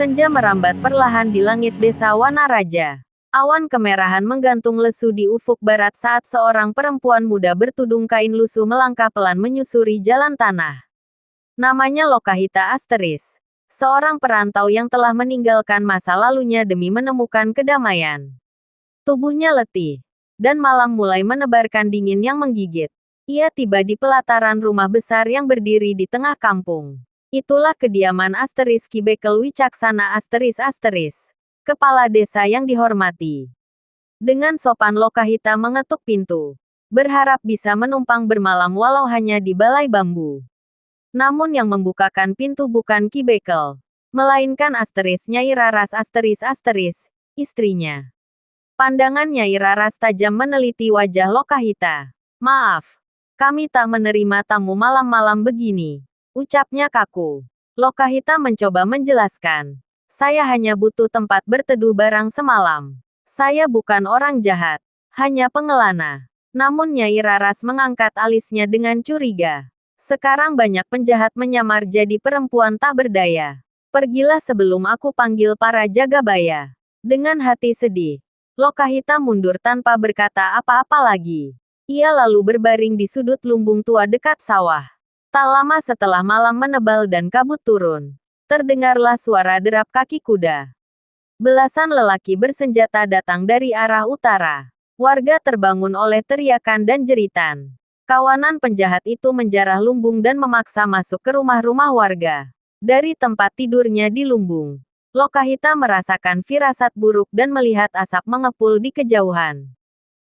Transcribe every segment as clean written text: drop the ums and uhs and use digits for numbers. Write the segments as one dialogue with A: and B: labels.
A: Senja merambat perlahan di langit desa Wanaraja. Awan kemerahan menggantung lesu di ufuk barat saat seorang perempuan muda bertudung kain lusuh melangkah pelan menyusuri jalan tanah. Namanya Lokahita Asteris. Seorang perantau yang telah meninggalkan masa lalunya demi menemukan kedamaian. Tubuhnya letih, dan malam mulai menebarkan dingin yang menggigit. Ia tiba di pelataran rumah besar yang berdiri di tengah kampung. Itulah kediaman Asteris Ki Bekel Wicaksana Asteris, kepala desa yang dihormati. Dengan sopan Lokahita mengetuk pintu, berharap bisa menumpang bermalam walau hanya di balai bambu. Namun yang membukakan pintu bukan Ki Bekel, melainkan Asteris Nyai Raras Asteris, istrinya. Pandangan Nyai Raras tajam meneliti wajah Lokahita. "Maaf, kami tak menerima tamu malam-malam begini," ucapnya kaku. Lokahita mencoba menjelaskan. "Saya hanya butuh tempat berteduh barang semalam. Saya bukan orang jahat, hanya pengelana." Namun Nyai Raras mengangkat alisnya dengan curiga. "Sekarang banyak penjahat menyamar jadi perempuan tak berdaya. Pergilah sebelum aku panggil para jagabaya." Dengan hati sedih, Lokahita mundur tanpa berkata apa-apa lagi. Ia lalu berbaring di sudut lumbung tua dekat sawah. Tak lama setelah malam menebal dan kabut turun, terdengarlah suara derap kaki kuda. Belasan lelaki bersenjata datang dari arah utara. Warga terbangun oleh teriakan dan jeritan. Kawanan penjahat itu menjarah lumbung dan memaksa masuk ke rumah-rumah warga. Dari tempat tidurnya di lumbung, Lokahita merasakan firasat buruk dan melihat asap mengepul di kejauhan.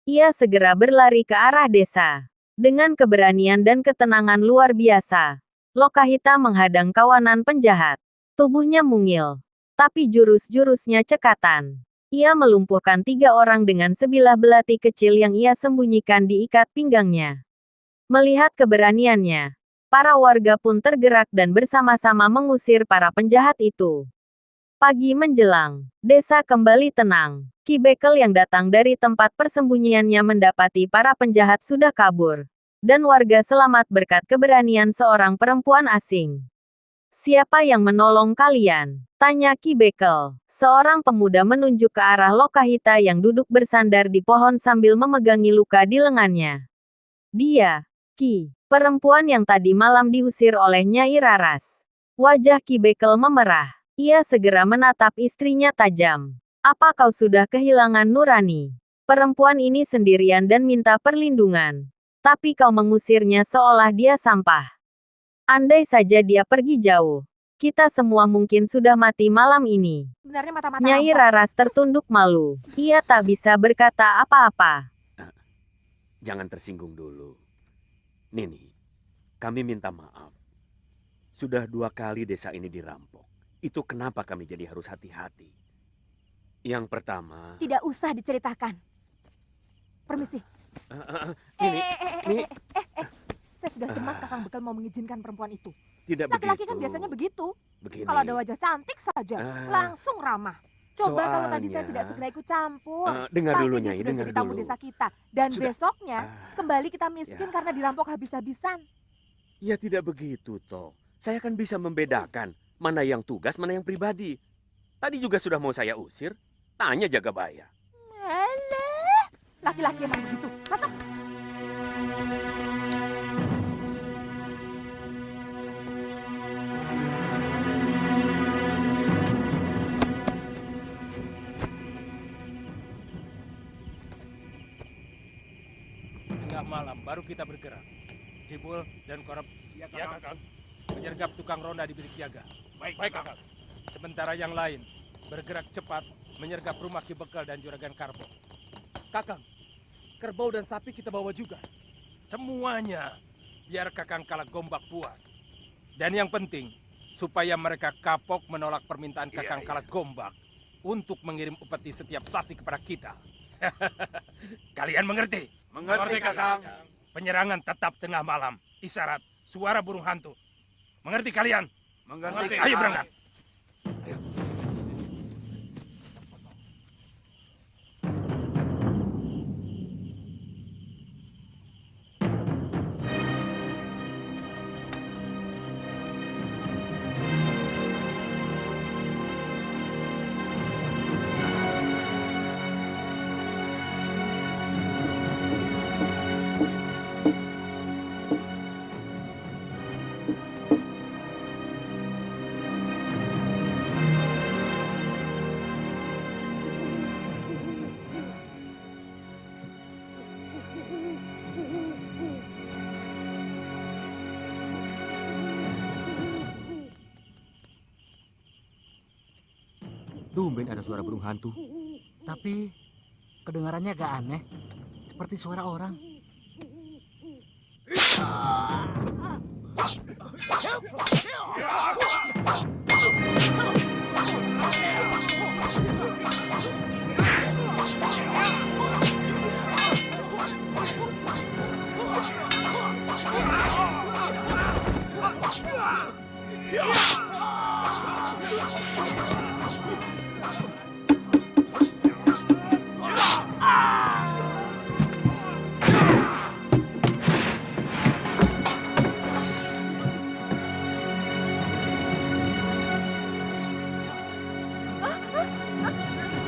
A: Ia segera berlari ke arah desa. Dengan keberanian dan ketenangan luar biasa, Lokahita menghadang kawanan penjahat. Tubuhnya mungil, tapi jurus-jurusnya cekatan. Ia melumpuhkan 3 orang dengan sebilah belati kecil yang ia sembunyikan di ikat pinggangnya. Melihat keberaniannya, para warga pun tergerak dan bersama-sama mengusir para penjahat itu. Pagi menjelang, desa kembali tenang. Ki Bekel yang datang dari tempat persembunyiannya mendapati para penjahat sudah kabur, dan warga selamat berkat keberanian seorang perempuan asing. "Siapa yang menolong kalian?" tanya Ki Bekel. Seorang pemuda menunjuk ke arah Lokahita yang duduk bersandar di pohon sambil memegangi luka di lengannya. "Dia, Ki, perempuan yang tadi malam diusir oleh Nyai Raras." Wajah Ki Bekel memerah. Ia segera menatap istrinya tajam. "Apa kau sudah kehilangan nurani? Perempuan ini sendirian dan minta perlindungan. Tapi kau mengusirnya seolah dia sampah. Andai saja dia pergi jauh, kita semua mungkin sudah mati malam ini."
B: Sebenarnya mata-mata
A: Nyai
B: rampok.
A: Raras tertunduk malu. Ia tak bisa berkata apa-apa.
C: Jangan tersinggung dulu. Nini, kami minta maaf. Sudah 2 kali desa ini dirampok. Itu kenapa kami jadi harus hati-hati. Yang pertama...
B: Tidak usah diceritakan. Permisi.
C: Nini,
B: Saya sudah cemas Kakang Bekel mau mengizinkan perempuan itu.
C: tidak
B: Laki-laki
C: begitu.
B: kan biasanya begitu.
C: Begini.
B: Kalau ada wajah cantik saja, langsung ramah. Coba kalau tadi saya
C: soalnya-
B: tidak segera ikut campur.
C: dengar
B: Pasti
C: dulu,
B: dia
C: Nyai,
B: sudah
C: dengar
B: jadi tamu
C: dulu.
B: desa kita. Dan
C: Sudah.
B: besoknya kembali kita miskin
C: Ya.
B: karena dirampok habis-habisan.
C: Ya tidak begitu, toh. Saya kan bisa membedakan mana yang tugas, mana yang pribadi. Tadi juga sudah mau saya usir. Tanya Jagabaya.
B: Alah, laki-laki emang begitu. Masuk.
D: Tengah malam baru kita bergerak. Cibul dan Korab, ya Kakang. Menyergap tukang ronda di bilik jaga. Baik Kakang. Sementara yang lain bergerak cepat menyergap rumah Ki Bekel dan Juragan Karbo.
E: Kakang, kerbau dan sapi kita bawa juga.
D: Semuanya biar Kakang Kalak Gombak puas. Dan yang penting supaya mereka kapok menolak permintaan Kakang Kalak Gombak untuk mengirim upeti setiap sasi kepada kita. Kalian mengerti?
E: Mengerti, Kakang.
D: Penyerangan tetap tengah malam. Isyarat suara burung hantu. Mengerti kalian?
E: Mengerti,
D: Ayo
E: Kakang.
D: berangkat.
F: Tumben ada suara burung hantu.
G: Tapi kedengarannya agak aneh, seperti suara orang.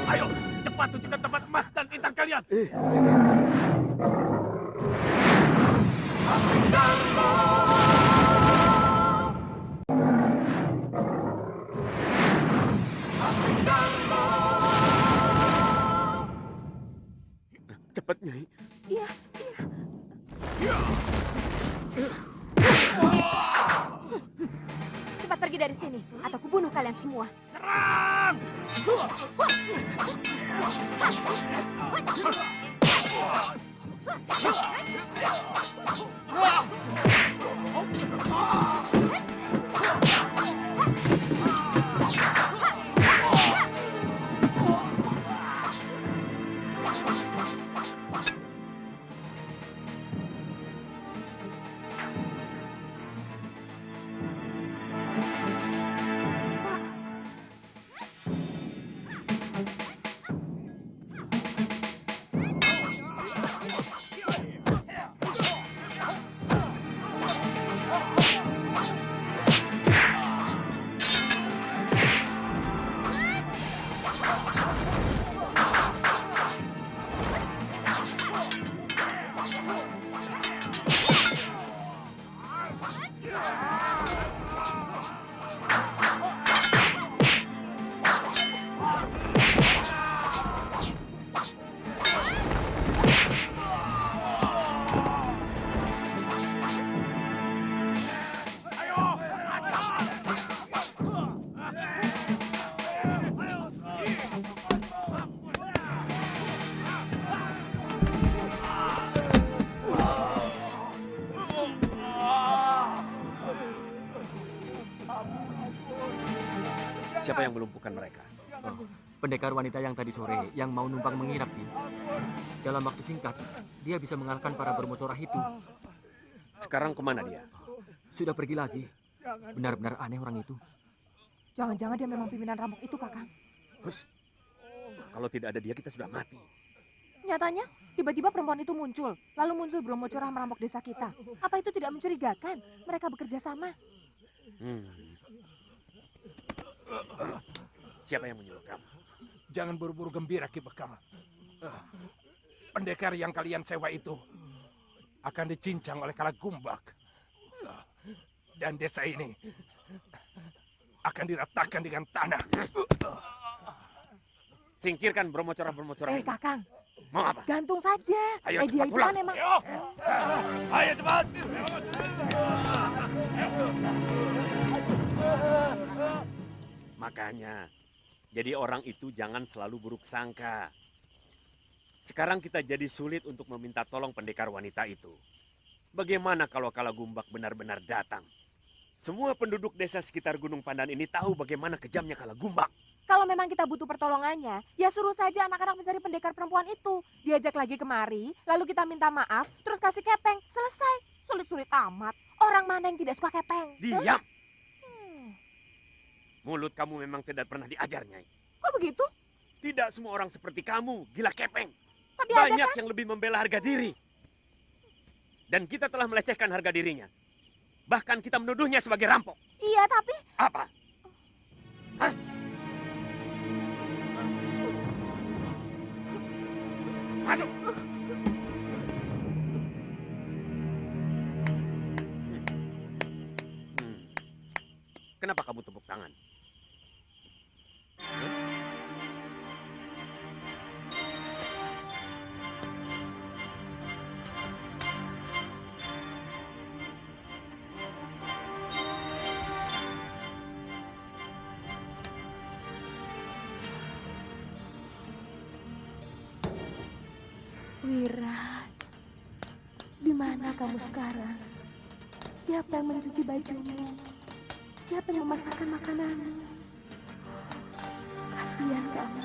D: Ayo, cepat tunjukkan tempat emas dan intan kalian.
C: Cepat, Nyai.
B: Iya. Cepat pergi dari sini, atau kubunuh kalian semua.
D: Serang!
C: Siapa yang melumpuhkan mereka?
F: Pendekar wanita yang tadi sore yang mau numpang mengirap, Ki. Dalam waktu singkat, dia bisa mengalahkan para bermocorah itu.
C: Sekarang kemana dia?
F: Sudah pergi lagi. Benar-benar aneh orang itu.
B: Jangan-jangan dia memang pimpinan rampok itu, Kakang.
C: Hus, kalau tidak ada dia kita sudah mati.
B: Nyatanya, tiba-tiba perempuan itu muncul. Lalu muncul bromocurah merampok desa kita. Apa itu tidak mencurigakan? Mereka bekerja sama.
C: Siapa yang menyuruh kamu?
D: Jangan buru-buru gembira, Ki Bekal. Pendekar yang kalian sewa itu akan dicincang oleh Kalagumbak. Dan desa ini akan diratakan dengan tanah.
C: Singkirkan bermocorah-bermocorah ini.
B: Kakang,
C: Mau apa?
B: gantung saja.
C: Ayo,
B: Dia
C: cepat
B: itu
C: pulang.
B: kan emang...
D: Ayo cepat.
C: Makanya, jadi orang itu jangan selalu buruk sangka. Sekarang kita jadi sulit untuk meminta tolong pendekar wanita itu. Bagaimana kalau Kalagumbak benar-benar datang? Semua penduduk desa sekitar Gunung Pandan ini tahu bagaimana kejamnya Kalagumbak.
B: Kalau memang kita butuh pertolongannya, ya suruh saja anak-anak mencari pendekar perempuan itu. Diajak lagi kemari, lalu kita minta maaf, terus kasih kepeng. Selesai. Sulit-sulit amat. Orang mana yang tidak suka kepeng?
C: Diam! Mulut kamu memang tidak pernah diajar, Nyai.
B: Kok begitu?
C: Tidak semua orang seperti kamu, gila kepeng.
B: Tapi ada
C: Banyak
B: kan?
C: yang lebih membela harga diri. Dan kita telah melecehkan harga dirinya. Bahkan kita menuduhnya sebagai rampok.
B: Iya, tapi...
C: Apa? Hah? Masuk! Kenapa kamu tepuk tangan?
B: Wirat, di mana kamu sekarang? Siapa yang mencuci bajumu? Siapa yang memasakkan makananmu? Kasihan kamu.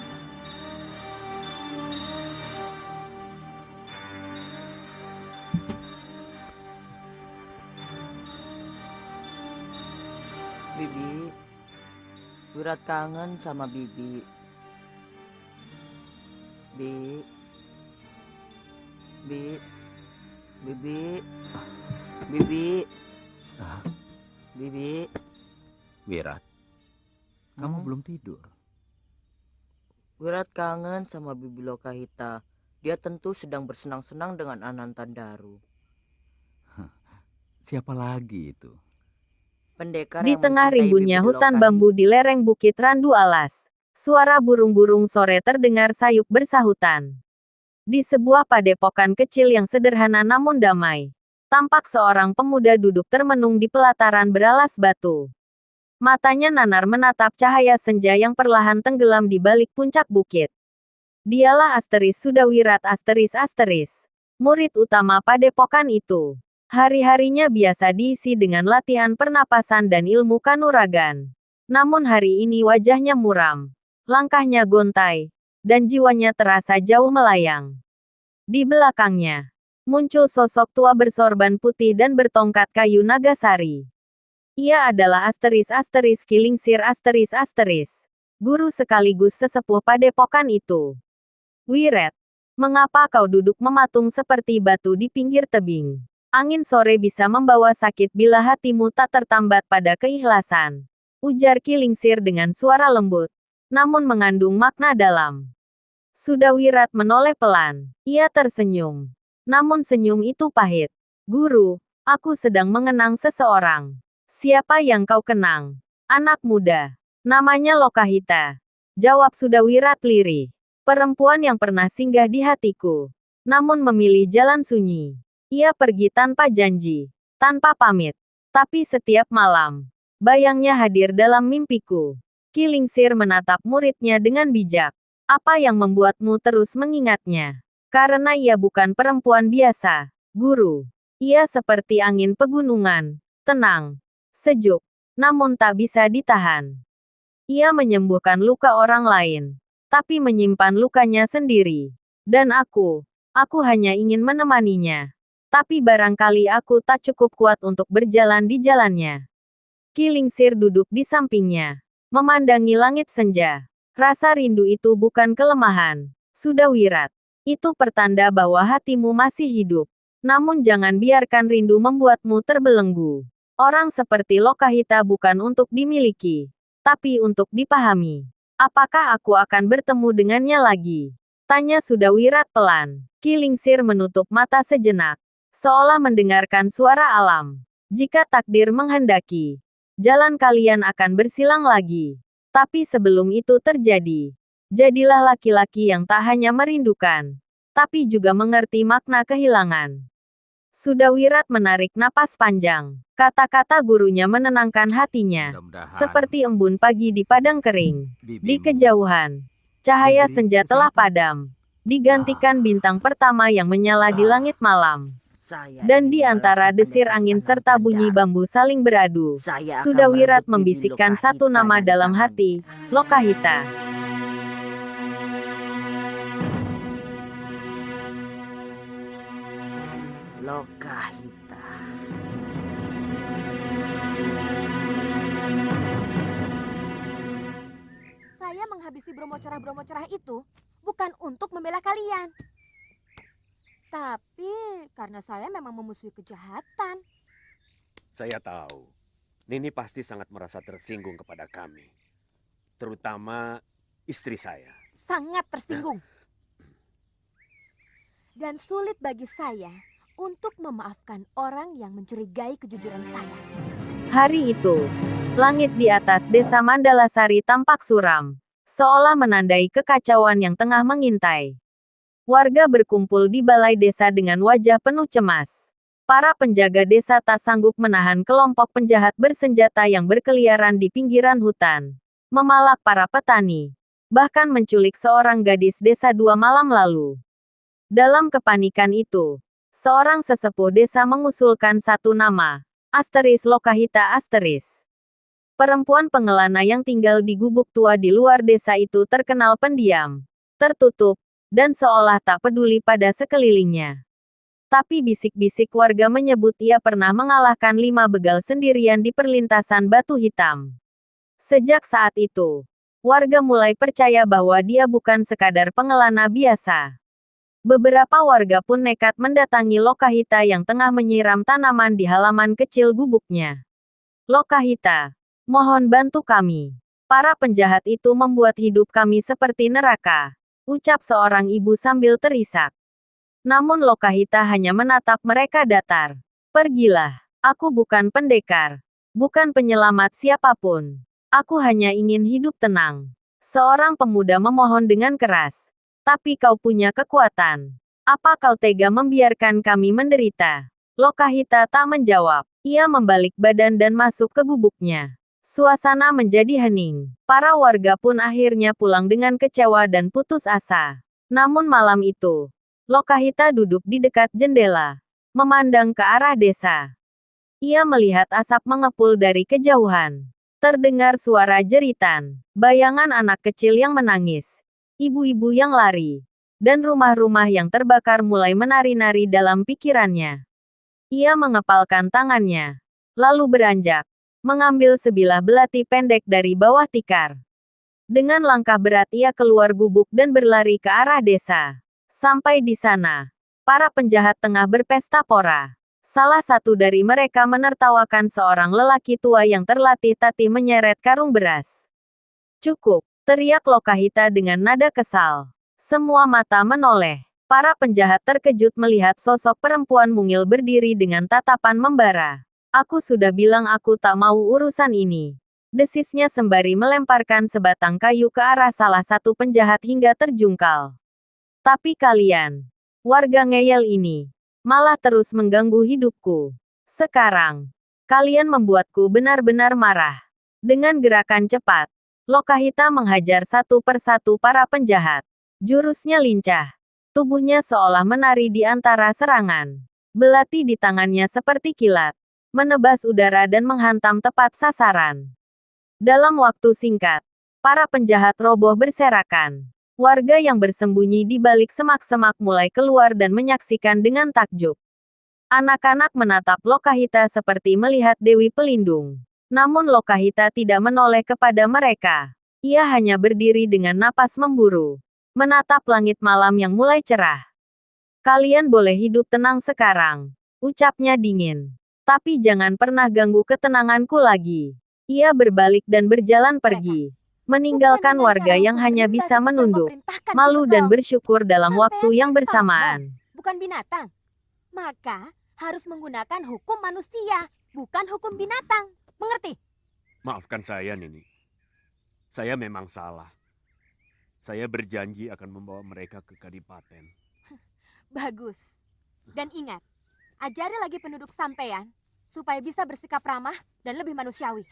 H: Bibi, Wirat kangen sama Bibi. Bi, Bibi, Bibi, Bibi.
I: Wirat, kamu belum tidur.
H: Wirat kangen sama Bibi Lokahita. Dia tentu sedang bersenang-senang dengan Anantandaru.
I: Siapa lagi itu?
H: Pendekar
A: Di
H: yang
A: tengah
H: mencintai
A: rimbunnya
H: Bibi
A: hutan
H: Lokahita.
A: bambu di lereng Bukit Randu Alas, suara burung-burung sore terdengar sayup bersahutan. Di sebuah padepokan kecil yang sederhana namun damai, tampak seorang pemuda duduk termenung di pelataran beralas batu. Matanya nanar menatap cahaya senja yang perlahan tenggelam di balik puncak bukit. Dialah Asteris Sudawirat Asteris, murid utama padepokan itu. Hari-harinya biasa diisi dengan latihan pernapasan dan ilmu kanuragan. Namun hari ini wajahnya muram, langkahnya gontai, dan jiwanya terasa jauh melayang. Di belakangnya, muncul sosok tua bersorban putih dan bertongkat kayu nagasari. Ia adalah Asteris Kilingsir Asteris, guru sekaligus sesepuh padepokan itu. Wirat, mengapa kau duduk mematung seperti batu di pinggir tebing? Angin sore bisa membawa sakit bila hatimu tak tertambat pada keikhlasan. Ujar Kilingsir dengan suara lembut, namun mengandung makna dalam. Sudawirat menoleh pelan. Ia tersenyum. Namun senyum itu pahit. Guru, aku sedang mengenang seseorang. Siapa yang kau kenang? Anak muda. Namanya Lokahita. Jawab Sudawirat lirih. Perempuan yang pernah singgah di hatiku. Namun memilih jalan sunyi. Ia pergi tanpa janji. Tanpa pamit. Tapi setiap malam, bayangnya hadir dalam mimpiku. Kilingsir menatap muridnya dengan bijak. Apa yang membuatmu terus mengingatnya? Karena ia bukan perempuan biasa, guru. Ia seperti angin pegunungan. Tenang. Sejuk. Namun tak bisa ditahan. Ia menyembuhkan luka orang lain. Tapi menyimpan lukanya sendiri. Dan aku hanya ingin menemaninya. Tapi barangkali aku tak cukup kuat untuk berjalan di jalannya. Kilingsir duduk di sampingnya, memandangi langit senja. Rasa rindu itu bukan kelemahan, Sudawirat. Itu pertanda bahwa hatimu masih hidup. Namun jangan biarkan rindu membuatmu terbelenggu. Orang seperti Lokahita bukan untuk dimiliki, tapi untuk dipahami. Apakah aku akan bertemu dengannya lagi? Tanya Sudawirat pelan. Kilingsir menutup mata sejenak, seolah mendengarkan suara alam. Jika takdir menghendaki, jalan kalian akan bersilang lagi. Tapi sebelum itu terjadi, jadilah laki-laki yang tak hanya merindukan, tapi juga mengerti makna kehilangan. Sudawirat menarik napas panjang. Kata-kata gurunya menenangkan hatinya.
I: Mudah-mudahan
A: Seperti embun pagi di padang kering. Di
I: bibimu
A: kejauhan, cahaya
I: diberi
A: senja telah
I: kesehatan.
A: padam. Digantikan bintang pertama yang menyala di langit malam.
H: Saya
A: Dan
H: ingin
A: di antara
H: mengalahkan
A: desir
H: pendekar
A: angin serta bunyi
H: Anantandaru.
A: bambu saling beradu,
H: Saya akan
A: Sudawirat
H: merebut Bibi
A: membisikkan
H: Lokahita
A: satu nama
H: dari
A: dalam
H: tangannya.
A: hati, Lokahita.
H: Lokahita.
B: Saya menghabisi bromo cerah itu bukan untuk membela kalian. Tapi karena saya memang memusuhi kejahatan.
C: Saya tahu, Nini pasti sangat merasa tersinggung kepada kami. Terutama istri saya.
B: Sangat tersinggung. Dan sulit bagi saya untuk memaafkan orang yang mencurigai kejujuran saya.
A: Hari itu, langit di atas desa Mandalasari tampak suram, seolah menandai kekacauan yang tengah mengintai. Warga berkumpul di balai desa dengan wajah penuh cemas. Para penjaga desa tak sanggup menahan kelompok penjahat bersenjata yang berkeliaran di pinggiran hutan, memalak para petani, bahkan menculik seorang gadis desa 2 malam lalu. Dalam kepanikan itu, seorang sesepuh desa mengusulkan satu nama, Lokahita Asteris. Perempuan pengelana yang tinggal di gubuk tua di luar desa itu terkenal pendiam, tertutup, dan seolah tak peduli pada sekelilingnya. Tapi bisik-bisik warga menyebut ia pernah mengalahkan 5 begal sendirian di perlintasan batu hitam. Sejak saat itu, warga mulai percaya bahwa dia bukan sekadar pengelana biasa. Beberapa warga pun nekat mendatangi Lokahita yang tengah menyiram tanaman di halaman kecil gubuknya. Lokahita, mohon bantu kami. Para penjahat itu membuat hidup kami seperti neraka, ucap seorang ibu sambil terisak. Namun Lokahita hanya menatap mereka datar. Pergilah, aku bukan pendekar, bukan penyelamat siapapun. Aku hanya ingin hidup tenang. Seorang pemuda memohon dengan keras. Tapi kau punya kekuatan. Apa kau tega membiarkan kami menderita? Lokahita tak menjawab. Ia membalik badan dan masuk ke gubuknya. Suasana menjadi hening. Para warga pun akhirnya pulang dengan kecewa dan putus asa. Namun malam itu, Lokahita duduk di dekat jendela, memandang ke arah desa. Ia melihat asap mengepul dari kejauhan. Terdengar suara jeritan, bayangan anak kecil yang menangis, ibu-ibu yang lari, dan rumah-rumah yang terbakar mulai menari-nari dalam pikirannya. Ia mengepalkan tangannya, lalu beranjak, mengambil sebilah belati pendek dari bawah tikar. Dengan langkah berat ia keluar gubuk dan berlari ke arah desa. Sampai di sana, para penjahat tengah berpesta pora. Salah satu dari mereka menertawakan seorang lelaki tua yang terlatih tatih menyeret karung beras. Cukup, teriak Lokahita dengan nada kesal. Semua mata menoleh. Para penjahat terkejut melihat sosok perempuan mungil berdiri dengan tatapan membara. Aku sudah bilang aku tak mau urusan ini. Desisnya sembari melemparkan sebatang kayu ke arah salah satu penjahat hingga terjungkal. Tapi kalian, warga ngeyel ini, malah terus mengganggu hidupku. Sekarang, kalian membuatku benar-benar marah. Dengan gerakan cepat, Lokahita menghajar satu persatu para penjahat. Jurusnya lincah. Tubuhnya seolah menari di antara serangan. Belati di tangannya seperti kilat, menebas udara dan menghantam tepat sasaran. Dalam waktu singkat, para penjahat roboh berserakan. Warga yang bersembunyi di balik semak-semak mulai keluar dan menyaksikan dengan takjub. Anak-anak menatap Lokahita seperti melihat Dewi Pelindung. Namun Lokahita tidak menoleh kepada mereka. Ia hanya berdiri dengan napas memburu, menatap langit malam yang mulai cerah. Kalian boleh hidup tenang sekarang, ucapnya dingin. Tapi jangan pernah ganggu ketenanganku lagi. Ia berbalik dan berjalan pergi, meninggalkan warga yang hanya bisa menunduk, malu dan bersyukur dalam waktu yang bersamaan.
B: Bukan binatang. Maka harus menggunakan hukum manusia, bukan hukum binatang. Mengerti?
C: Maafkan saya, Nini. Saya memang salah. Saya berjanji akan membawa mereka ke Kadipaten.
B: Bagus. Dan ingat, ajari lagi penduduk sampean supaya bisa bersikap ramah dan lebih manusiawi.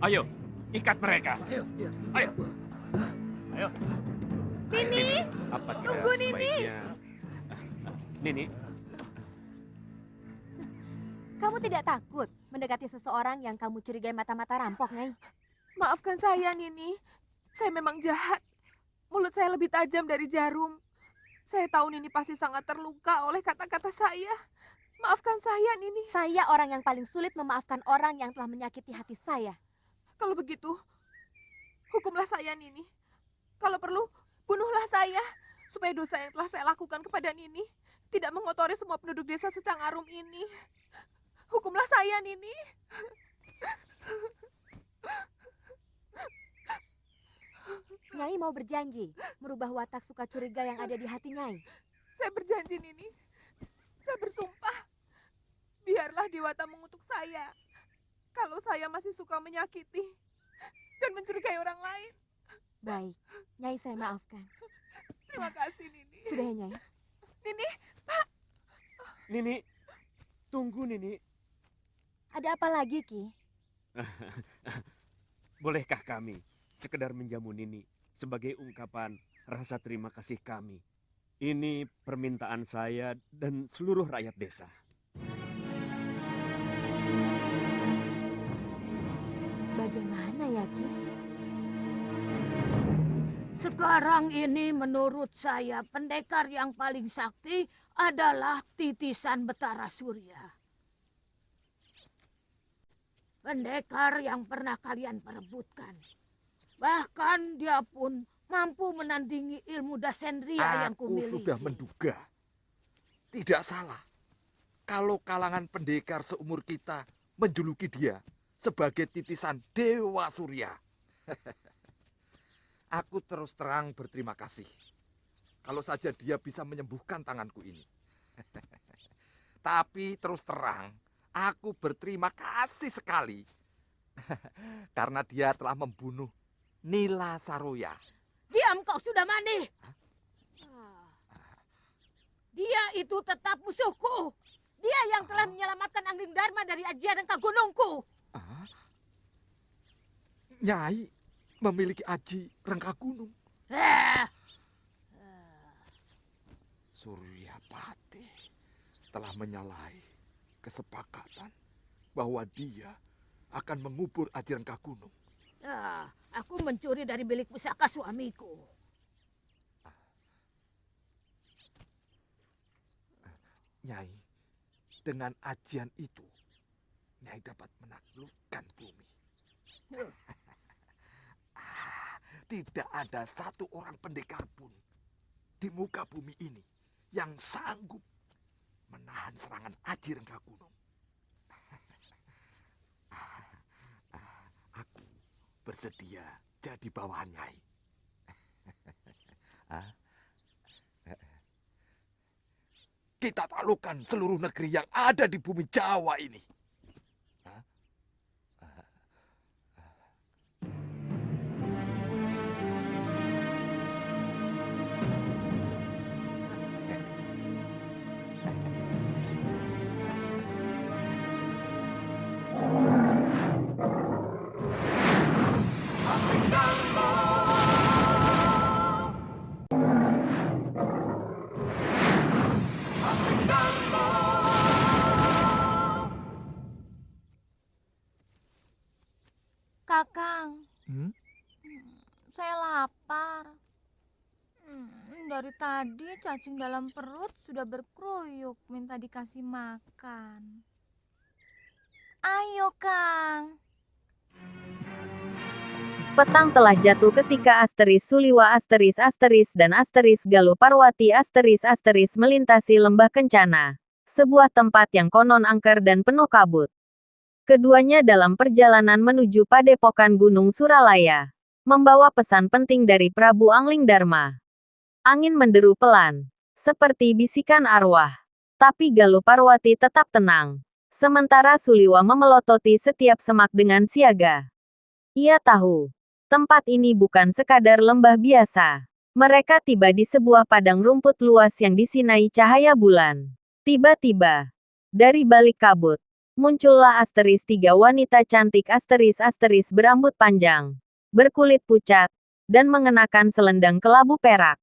C: Ayo, ikat mereka.
D: Ayo.
C: Ayo.
B: Nini,
C: Apa tidak
B: tunggu, Nini.
C: sebaiknya... Nini,
B: kamu tidak takut mendekati seseorang yang kamu curigai mata-mata rampok, Nyai? Maafkan saya, Nini. Saya memang jahat. Mulut saya lebih tajam dari jarum. Saya tahu Nini pasti sangat terluka oleh kata-kata saya. Maafkan saya, Nini. Saya orang yang paling sulit memaafkan orang yang telah menyakiti hati saya. Kalau begitu, hukumlah saya, Nini. Kalau perlu, bunuhlah saya. Supaya dosa yang telah saya lakukan kepada Nini tidak mengotori semua penduduk desa Secangarum ini. Hukumlah saya, Nini. Nyai mau berjanji merubah watak suka curiga yang ada di hati Nyai. Saya berjanji, Nini. Saya bersumpah. Biarlah Dewata mengutuk saya. Kalau saya masih suka menyakiti dan mencurigai orang lain. Baik, Nyai saya maafkan. Terima kasih, Nini. Sudah ya, Nyai? Nini, Pak.
C: Nini, tunggu, Nini.
B: Ada apa lagi, Ki?
C: Bolehkah kami sekedar menjamu Nini sebagai ungkapan rasa terima kasih kami Ini permintaan saya dan seluruh rakyat desa.
J: Bagaimana ya, Ki?
K: Sekarang ini menurut saya pendekar yang paling sakti adalah titisan Betara Surya. Pendekar yang pernah kalian perebutkan. Bahkan dia pun mampu menandingi ilmu Dasendria yang kumiliki.
L: Aku sudah menduga. Tidak salah. Kalau kalangan pendekar seumur kita menjuluki dia sebagai titisan Dewa Surya. Aku terus terang berterima kasih. Kalau saja dia bisa menyembuhkan tanganku ini. Tapi terus terang, aku berterima kasih sekali. Karena dia telah membunuh Nila Saroya.
K: Diam kau sudah mani. Dia itu tetap musuhku. Dia yang telah menyelamatkan Angling Dharma dari ajian Rengkagunungku.
L: Nyai memiliki aji Rengkagunung. Suryapati telah menyalahi kesepakatan bahwa dia akan mengubur aji Rengkagunung.
K: Aku mencuri dari bilik pusaka suamiku.
L: Nyai, dengan ajian itu, Nyai dapat menaklukkan bumi. Tidak ada satu orang pendekar pun di muka bumi ini yang sanggup menahan serangan aji Rengkagunung. Aku bersedia jadi bawahan Nyai. Kita taklukkan seluruh negeri yang ada di bumi Jawa ini.
J: Kakang, saya lapar. Dari tadi cacing dalam perut sudah berkeruyuk minta dikasih makan. Ayo, Kang.
A: Petang telah jatuh ketika Asteris Suliwa dan Asteris Galuh Parwati melintasi lembah Kencana, sebuah tempat yang konon angker dan penuh kabut. Keduanya dalam perjalanan menuju padepokan Gunung Suralaya, membawa pesan penting dari Prabu Angling Dharma. Angin menderu pelan, seperti bisikan arwah. Tapi Galuh Parwati tetap tenang. Sementara Suliwa memelototi setiap semak dengan siaga. Ia tahu, tempat ini bukan sekadar lembah biasa. Mereka tiba di sebuah padang rumput luas yang disinai cahaya bulan. Tiba-tiba, dari balik kabut, muncullah Asteris tiga wanita cantik Asteris berambut panjang, berkulit pucat, dan mengenakan selendang kelabu perak.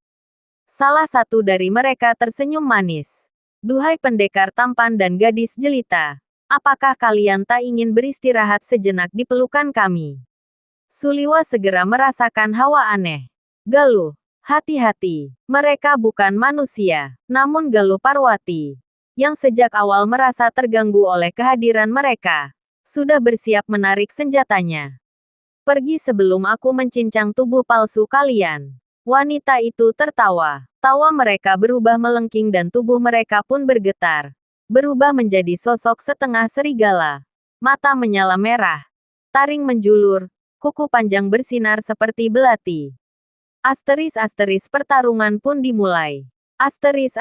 A: Salah satu dari mereka tersenyum manis. Duhai pendekar tampan dan gadis jelita, apakah kalian tak ingin beristirahat sejenak di pelukan kami? Suliwa segera merasakan hawa aneh. Galuh, hati-hati, mereka bukan manusia, namun Galuh Parwati, yang sejak awal merasa terganggu oleh kehadiran mereka, sudah bersiap menarik senjatanya. Pergi sebelum aku mencincang tubuh palsu kalian. Wanita itu tertawa. Tawa mereka berubah melengking dan tubuh mereka pun bergetar. Berubah menjadi sosok setengah serigala. Mata menyala merah. Taring menjulur. Kuku panjang bersinar seperti belati. Asteris pertarungan pun dimulai. Asteris.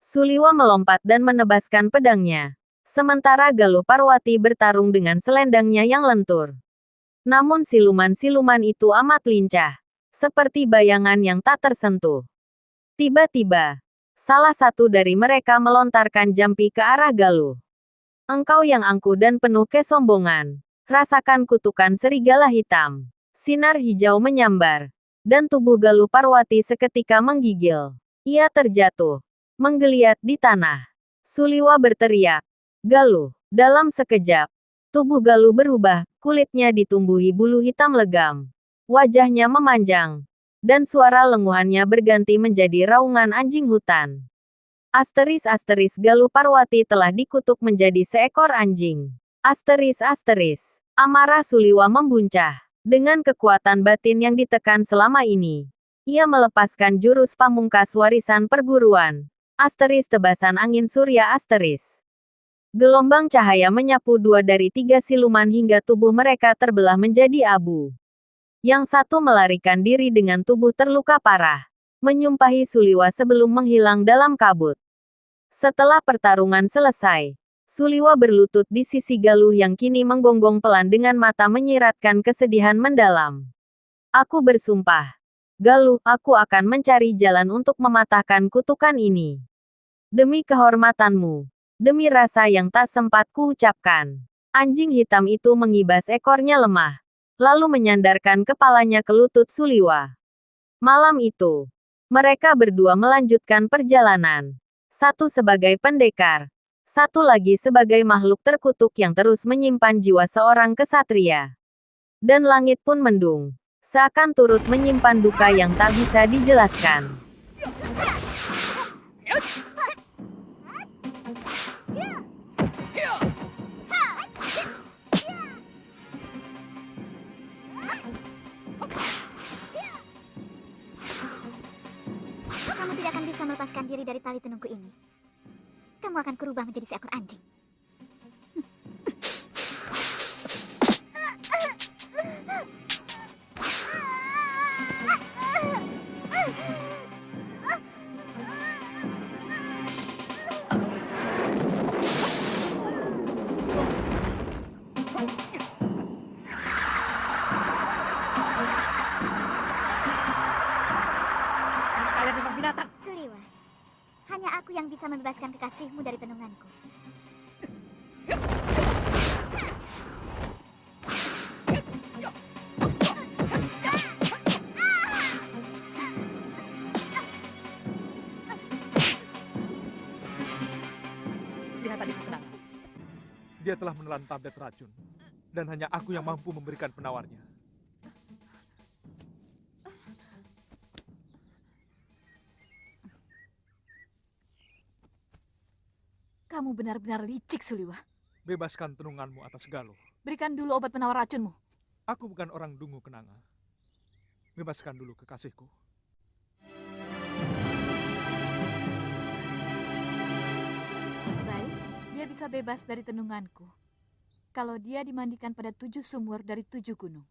A: Suliwa melompat dan menebaskan pedangnya. Sementara Galuh Parwati bertarung dengan selendangnya yang lentur. Namun siluman-siluman itu amat lincah. Seperti bayangan yang tak tersentuh. Tiba-tiba, salah satu dari mereka melontarkan jampi ke arah Galuh. Engkau yang angkuh dan penuh kesombongan. Rasakan kutukan serigala hitam. Sinar hijau menyambar. Dan tubuh Galuh Parwati seketika menggigil. Ia terjatuh, menggeliat di tanah. Suliwa berteriak, "Galuh!" Dalam sekejap, tubuh Galuh berubah, kulitnya ditumbuhi bulu hitam legam. Wajahnya memanjang, dan suara lenguhannya berganti menjadi raungan anjing hutan. Asteris Galuh Parwati telah dikutuk menjadi seekor anjing. Asteris. Amarah Suliwa membuncah. Dengan kekuatan batin yang ditekan selama ini, ia melepaskan jurus pamungkas warisan perguruan. Tebasan angin surya asteris. Gelombang cahaya menyapu 2 dari 3 siluman hingga tubuh mereka terbelah menjadi abu. Yang satu melarikan diri dengan tubuh terluka parah, menyumpahi Suliwa sebelum menghilang dalam kabut. Setelah pertarungan selesai, Suliwa berlutut di sisi Galuh yang kini menggonggong pelan dengan mata menyiratkan kesedihan mendalam. "Aku bersumpah, Galuh, aku akan mencari jalan untuk mematahkan kutukan ini. Demi kehormatanmu, demi rasa yang tak sempat kuucapkan." Anjing hitam itu mengibas ekornya lemah, lalu menyandarkan kepalanya ke lutut Suliwa. Malam itu, mereka berdua melanjutkan perjalanan. Satu sebagai pendekar, satu lagi sebagai makhluk terkutuk yang terus menyimpan jiwa seorang kesatria. Dan langit pun mendung, seakan turut menyimpan duka yang tak bisa dijelaskan.
M: Kamu tidak akan bisa melepaskan diri dari tali tenungku ini. Kamu akan kurubah menjadi seekor anjing.
K: Kalian memang binatang.
M: Suliwa, hanya aku yang bisa membebaskan kekasihmu dari tenunganku.
K: Lihat tadi kenangan.
L: Dia telah menelan tablet racun, dan hanya aku yang mampu memberikan penawarnya.
J: Kamu benar-benar licik, Suliwa.
L: Bebaskan tenunganmu atas Galuh.
J: Berikan dulu obat penawar racunmu.
L: Aku bukan orang dungu kenanga. Bebaskan dulu kekasihku.
J: Baik, dia bisa bebas dari tenunganku. Kalau dia dimandikan pada 7 sumur dari 7 gunung.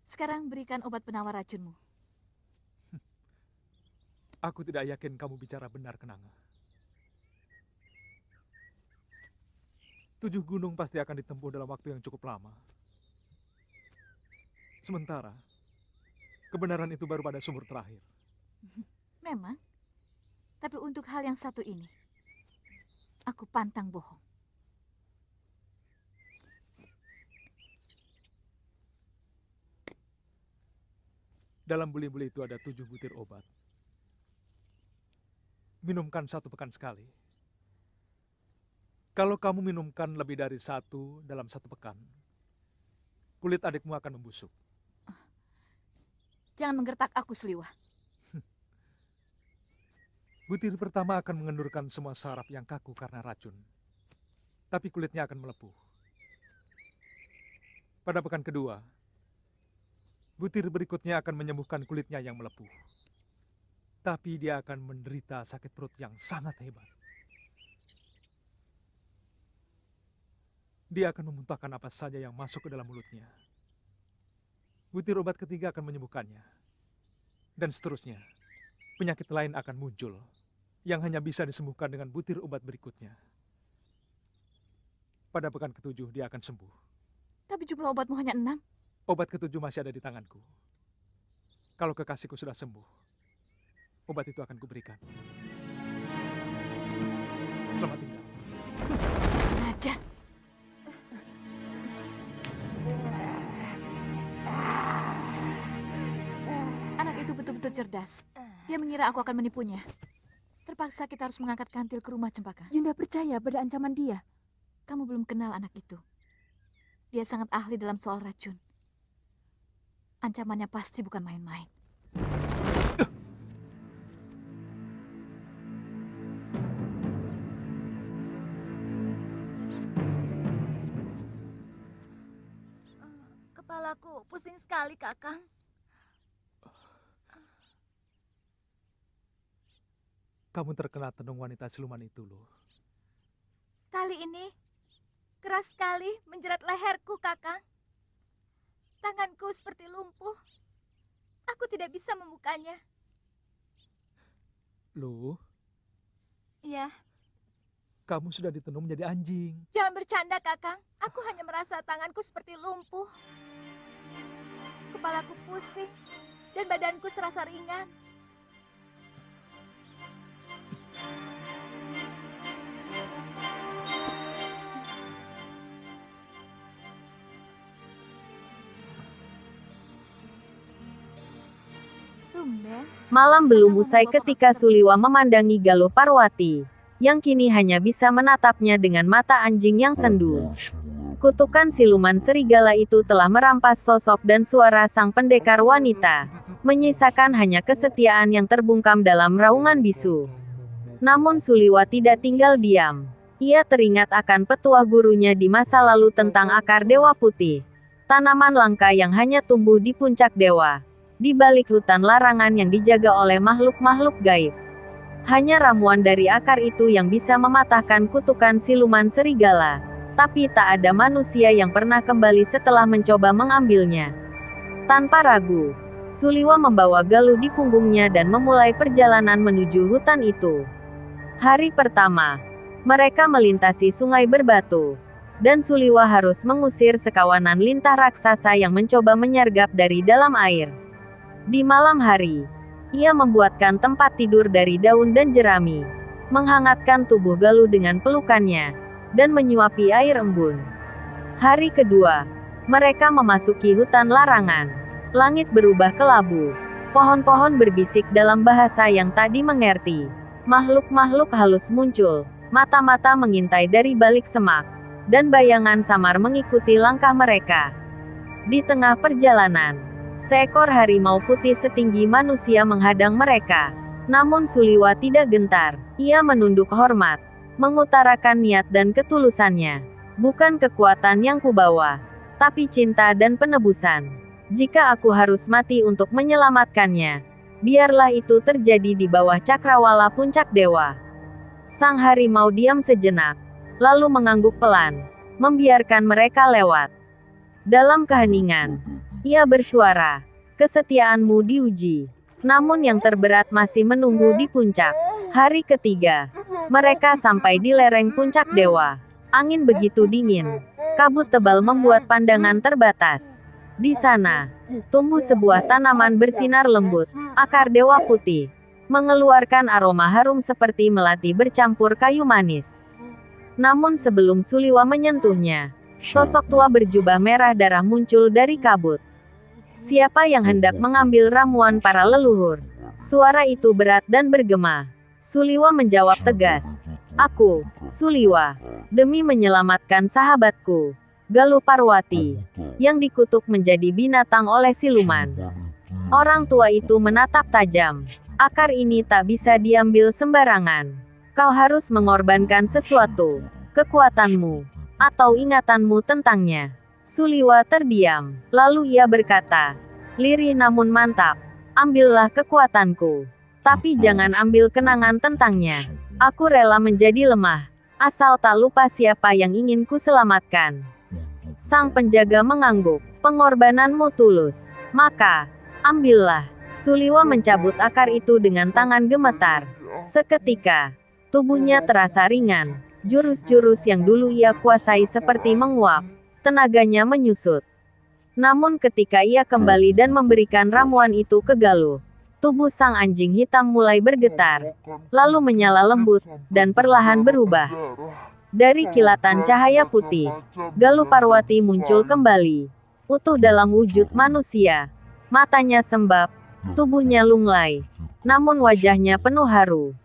J: Sekarang berikan obat penawar racunmu.
L: Aku tidak yakin kamu bicara benar, kenanga. 7 gunung pasti akan ditempuh dalam waktu yang cukup lama. Sementara, kebenaran itu baru pada sumur terakhir.
J: Memang. Tapi untuk hal yang satu ini, aku pantang bohong.
L: Dalam buli-buli itu ada 7 butir obat. Minumkan 1 pekan sekali. Kalau kamu minumkan lebih dari 1 dalam 1 pekan, kulit adikmu akan membusuk.
J: Jangan menggertak aku, Suliwa.
L: Butir pertama akan mengendurkan semua saraf yang kaku karena racun. Tapi kulitnya akan melepuh. Pada pekan kedua, butir berikutnya akan menyembuhkan kulitnya yang melepuh. Tapi dia akan menderita sakit perut yang sangat hebat. Dia akan memuntahkan apa saja yang masuk ke dalam mulutnya. Butir obat ketiga akan menyembuhkannya. Dan seterusnya, penyakit lain akan muncul yang hanya bisa disembuhkan dengan butir obat berikutnya. Pada pekan ke-7 dia akan sembuh.
J: Tapi jumlah obatmu hanya 6.
L: Obat ke-7 masih ada di tanganku. Kalau kekasihku sudah sembuh, obat itu akan kuberikan. Selamat tinggal.
J: Ajar. Anak itu betul-betul cerdas. Dia mengira aku akan menipunya. Terpaksa kita harus mengangkat kantil ke rumah Cempaka.
B: Yunda percaya pada ancaman dia.
J: Kamu belum kenal anak itu. Dia sangat ahli dalam soal racun. Ancamannya pasti bukan main-main.
M: Kepalaku pusing sekali, Kakang.
L: Kamu terkena tenung wanita siluman itu, loh.
M: Tali ini keras sekali menjerat leherku, Kakang. Tanganku seperti lumpuh. Aku tidak bisa membukanya.
L: Loh,
M: Iya,
L: kamu sudah ditenung menjadi anjing.
M: jangan bercanda, Kakang. Aku hanya merasa tanganku seperti lumpuh. Kepalaku pusing dan badanku serasa ringan. Tumben.
A: Malam belum usai ketika Suliwa memandangi Galuh Parwati, yang kini hanya bisa menatapnya dengan mata anjing yang sendu. Kutukan siluman serigala itu telah merampas sosok dan suara sang pendekar wanita, menyisakan hanya kesetiaan yang terbungkam dalam raungan bisu. Namun Suliwa tidak tinggal diam. Ia teringat akan petuah gurunya di masa lalu tentang akar dewa putih, tanaman langka yang hanya tumbuh di puncak dewa, di balik hutan larangan yang dijaga oleh makhluk-makhluk gaib. Hanya ramuan dari akar itu yang bisa mematahkan kutukan siluman serigala, tapi tak ada manusia yang pernah kembali setelah mencoba mengambilnya. Tanpa ragu, Suliwa membawa Galuh di punggungnya dan memulai perjalanan menuju hutan itu. Hari pertama, mereka melintasi sungai berbatu, dan Suliwa harus mengusir sekawanan lintah raksasa yang mencoba menyergap dari dalam air. Di malam hari, ia membuatkan tempat tidur dari daun dan jerami, menghangatkan tubuh Galuh dengan pelukannya, dan menyuapi air embun. Hari kedua, mereka memasuki hutan larangan. Langit berubah kelabu. Pohon-pohon berbisik dalam bahasa yang tak dimengerti. Makhluk-makhluk halus muncul. Mata-mata mengintai dari balik semak, dan bayangan samar mengikuti langkah mereka. Di tengah perjalanan, seekor harimau putih setinggi manusia menghadang mereka. Namun Suliwa tidak gentar. Ia menunduk hormat, mengutarakan niat dan ketulusannya. Bukan kekuatan yang kubawa, tapi cinta dan penebusan. Jika aku harus mati untuk menyelamatkannya, biarlah itu terjadi di bawah cakrawala puncak dewa. Sang harimau diam sejenak, lalu mengangguk pelan, membiarkan mereka lewat. Dalam keheningan, ia bersuara, kesetiaanmu diuji. Namun yang terberat masih menunggu di puncak. Hari ketiga, mereka sampai di lereng puncak dewa. Angin begitu dingin, kabut tebal membuat pandangan terbatas. Di sana, tumbuh sebuah tanaman bersinar lembut, akar dewa putih, mengeluarkan aroma harum seperti melati bercampur kayu manis. Namun sebelum Suliwa menyentuhnya, sosok tua berjubah merah darah muncul dari kabut. Siapa yang hendak mengambil ramuan para leluhur? Suara itu berat dan bergema. Suliwa menjawab tegas. Aku, Suliwa, demi menyelamatkan sahabatku, Galuh Parwati, yang dikutuk menjadi binatang oleh siluman. Orang tua itu menatap tajam. Akar ini tak bisa diambil sembarangan. Kau harus mengorbankan sesuatu, kekuatanmu, atau ingatanmu tentangnya. Suliwa terdiam, lalu ia berkata, lirih namun mantap, ambillah kekuatanku, tapi jangan ambil kenangan tentangnya. Aku rela menjadi lemah, asal tak lupa siapa yang ingin ku selamatkan. Sang penjaga mengangguk, pengorbananmu tulus, maka, ambillah. Suliwa mencabut akar itu dengan tangan gemetar. Seketika, tubuhnya terasa ringan. Jurus-jurus yang dulu ia kuasai seperti menguap. Tenaganya menyusut. Namun ketika ia kembali dan memberikan ramuan itu ke Galuh, tubuh sang anjing hitam mulai bergetar, lalu menyala lembut, dan perlahan berubah. Dari kilatan cahaya putih, Galuh Parwati muncul kembali. Utuh dalam wujud manusia. Matanya sembab, Tubuhnya lunglai, namun wajahnya penuh haru.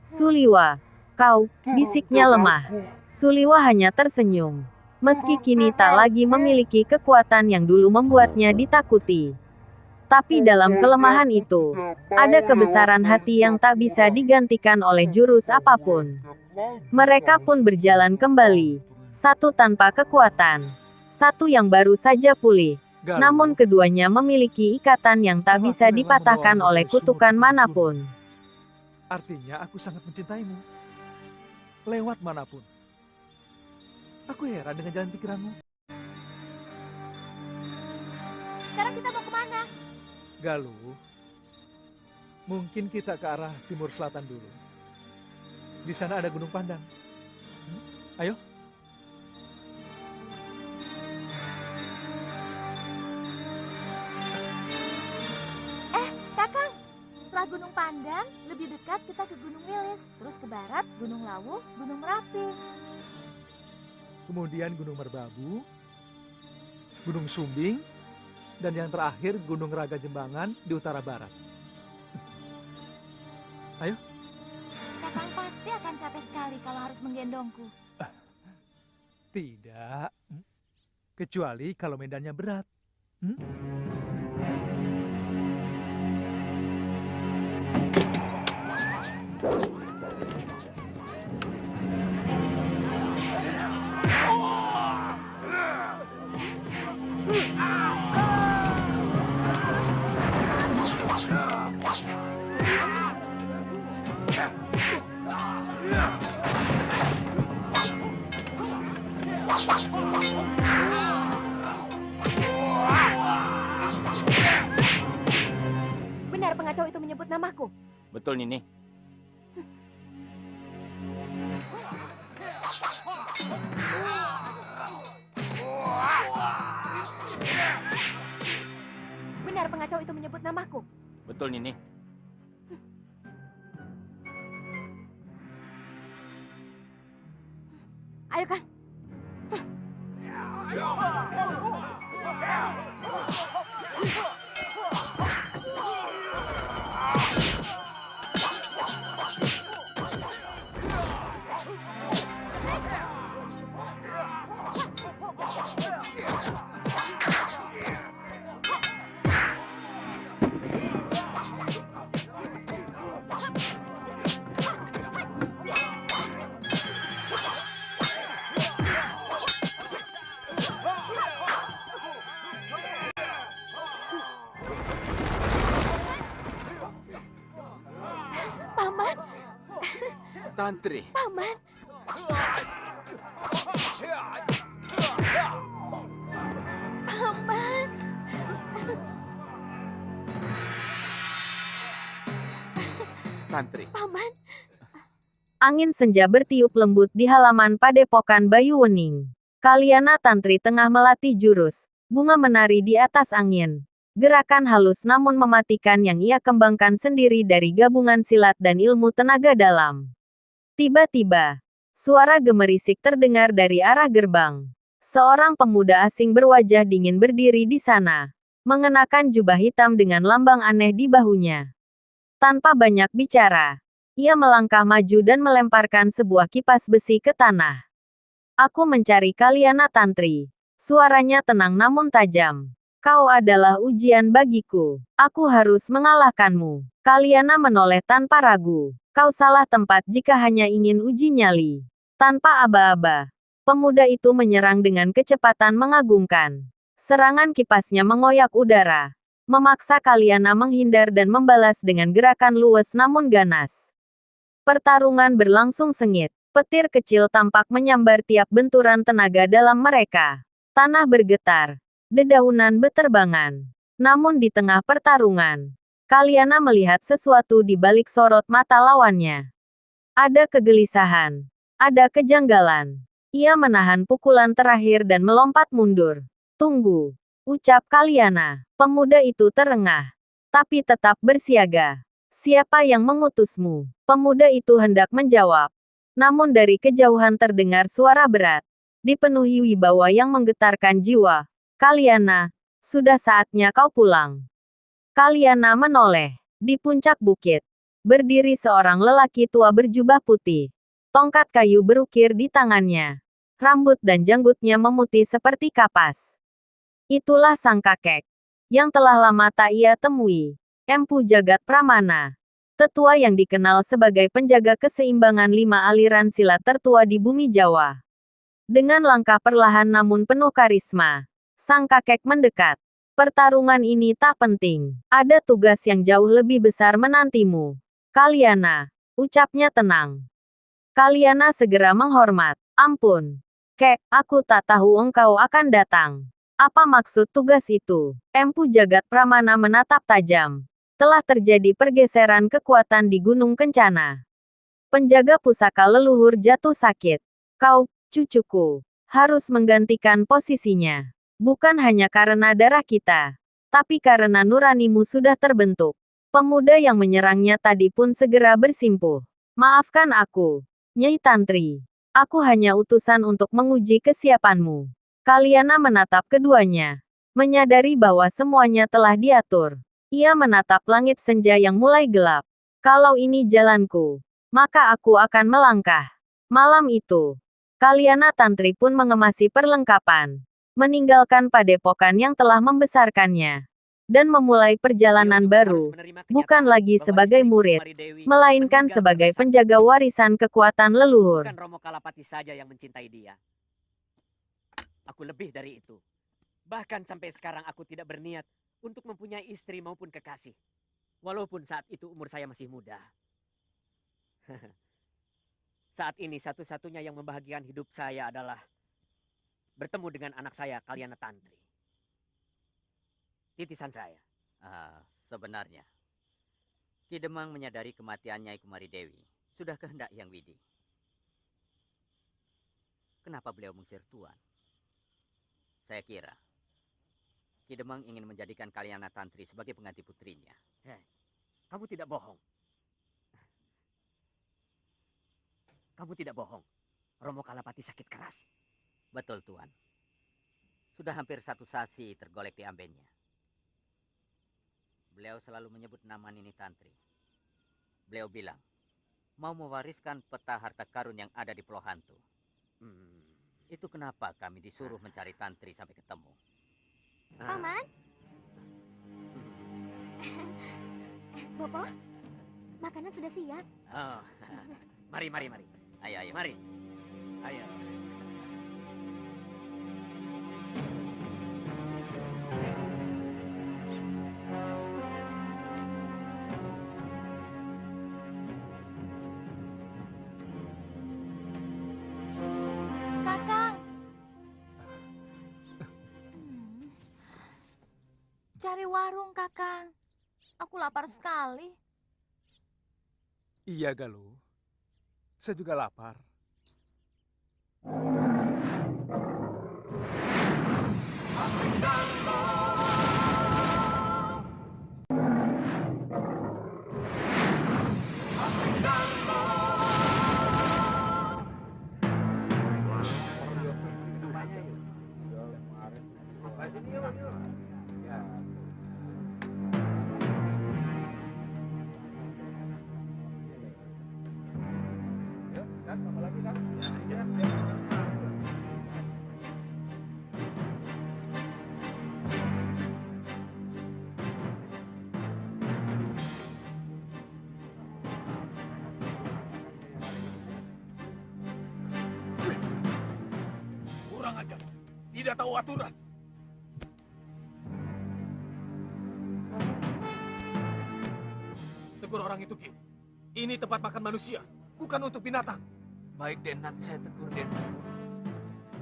A: Suliwa, kau, bisiknya lemah. Suliwa hanya tersenyum. Meski kini tak lagi memiliki kekuatan yang dulu membuatnya ditakuti. Tapi dalam kelemahan itu, ada kebesaran hati yang tak bisa digantikan oleh jurus apapun. Mereka pun berjalan kembali. Satu tanpa kekuatan. Satu yang baru saja pulih. Namun keduanya memiliki ikatan yang tak bisa dipatahkan oleh kutukan manapun.
L: Artinya aku sangat mencintaimu. Lewat manapun. Aku heran dengan jalan pikiranmu.
B: Sekarang kita mau kemana?
L: Galuh, mungkin kita ke arah timur selatan dulu. Di sana ada Gunung Pandan. Ayo.
J: Kakang, setelah Gunung Pandan, lebih dekat kita ke Gunung Wilis, terus ke barat Gunung Lawu, Gunung Merapi.
L: Kemudian Gunung Merbabu, Gunung Sumbing, dan yang terakhir Gunung Raga Jembangan di utara barat. Ayo.
J: Kakang pasti akan capek sekali kalau harus menggendongku.
L: Tidak. Kecuali kalau medannya berat.
B: Benar pengacau itu menyebut namaku.
N: Betul, Nini.
B: Benar pengacau itu menyebut namaku.
N: Betul, Nini.
J: Ayo, Kang. Paman.
N: Tantri.
J: Paman. Paman.
N: Tantri.
J: Paman.
A: Angin senja bertiup lembut di halaman padepokan Bayu Wening. Kaliana Tantri tengah melatih jurus. Bunga menari di atas angin. Gerakan halus namun mematikan yang ia kembangkan sendiri dari gabungan silat dan ilmu tenaga dalam. Tiba-tiba, suara gemerisik terdengar dari arah gerbang. Seorang pemuda asing berwajah dingin berdiri di sana, mengenakan jubah hitam dengan lambang aneh di bahunya. Tanpa banyak bicara, ia melangkah maju dan melemparkan sebuah kipas besi ke tanah. Aku mencari Kaliana Tantri. Suaranya tenang namun tajam. Kau adalah ujian bagiku. Aku harus mengalahkanmu. Kaliana menoleh tanpa ragu. Kau salah tempat jika hanya ingin uji nyali. Tanpa aba-aba, pemuda itu menyerang dengan kecepatan mengagumkan. Serangan kipasnya mengoyak udara, memaksa Kaliana menghindar dan membalas dengan gerakan luwes namun ganas. Pertarungan berlangsung sengit. Petir kecil tampak menyambar tiap benturan tenaga dalam mereka. Tanah bergetar. Dedaunan beterbangan. Namun di tengah pertarungan, Kaliana melihat sesuatu di balik sorot mata lawannya. Ada kegelisahan. Ada kejanggalan. Ia menahan pukulan terakhir dan melompat mundur. Tunggu, ucap Kaliana. Pemuda itu terengah, tapi tetap bersiaga. Siapa yang mengutusmu? Pemuda itu hendak menjawab. Namun dari kejauhan terdengar suara berat, dipenuhi wibawa yang menggetarkan jiwa. Kaliana, sudah saatnya kau pulang. Kaliana menoleh. Di puncak bukit, berdiri seorang lelaki tua berjubah putih. Tongkat kayu berukir di tangannya. Rambut dan janggutnya memutih seperti kapas. Itulah sang kakek yang telah lama tak ia temui. Empu Jagat Pramana. Tetua yang dikenal sebagai penjaga keseimbangan 5 aliran silat tertua di bumi Jawa. Dengan langkah perlahan namun penuh karisma, sang kakek mendekat. Pertarungan ini tak penting. Ada tugas yang jauh lebih besar menantimu. Kaliana, ucapnya tenang. Kaliana segera menghormat. Ampun. Kek, aku tak tahu engkau akan datang. Apa maksud tugas itu? Empu Jagat Pramana menatap tajam. Telah terjadi pergeseran kekuatan di Gunung Kencana. Penjaga pusaka leluhur jatuh sakit. Kau, cucuku, harus menggantikan posisinya. Bukan hanya karena darah kita, tapi karena nuranimu sudah terbentuk. Pemuda yang menyerangnya tadi pun segera bersimpuh. Maafkan aku, Nyai Tantri. Aku hanya utusan untuk menguji kesiapanmu. Kaliana menatap keduanya, menyadari bahwa semuanya telah diatur. Ia menatap langit senja yang mulai gelap. Kalau ini jalanku, maka aku akan melangkah. Malam itu, Kaliana Tantri pun mengemasi perlengkapan, meninggalkan padepokan yang telah membesarkannya, dan memulai perjalanan baru, bukan lagi sebagai murid, melainkan sebagai penjaga warisan kekuatan leluhur.
C: Bukan Romo Kalapati saja yang mencintai dia. Aku lebih dari itu. Bahkan sampai sekarang aku tidak berniat untuk mempunyai istri maupun kekasih. Walaupun saat itu umur saya masih muda. Saat ini satu-satunya yang membahagiakan hidup saya adalah bertemu dengan anak saya, Kaliana Tantri. Titisan saya.
O: Sebenarnya, Ki Demang menyadari kematian Nyai Kumari Dewi sudah kehendak Yang Widi. Kenapa beliau mengusir Tuan? Saya kira Ki Demang ingin menjadikan Kaliana Tantri sebagai pengganti putrinya.
C: Kamu tidak bohong. Kamu tidak bohong. Romo Kalapati sakit keras.
O: Betul, Tuan. Sudah hampir 1 sasi tergolek di ambennya. Beliau selalu menyebut nama Nini Tantri. Beliau bilang, mau mewariskan peta harta karun yang ada di Pulau Hantu. Itu kenapa kami disuruh mencari Tantri sampai ketemu.
M: Paman? Bopo, makanan sudah siap.
C: Oh, mari.
O: Ayo.
C: Mari. Ayo.
J: Kakang. Cari warung, Kakang. Aku lapar sekali.
L: Iya, Galuh. Saya juga lapar.
D: Kurang ajar. Tidak tahu aturan. Tegur orang itu, Ki. Ini tempat makan manusia, bukan untuk binatang.
F: Baik, Den. Nanti saya tegur, Den.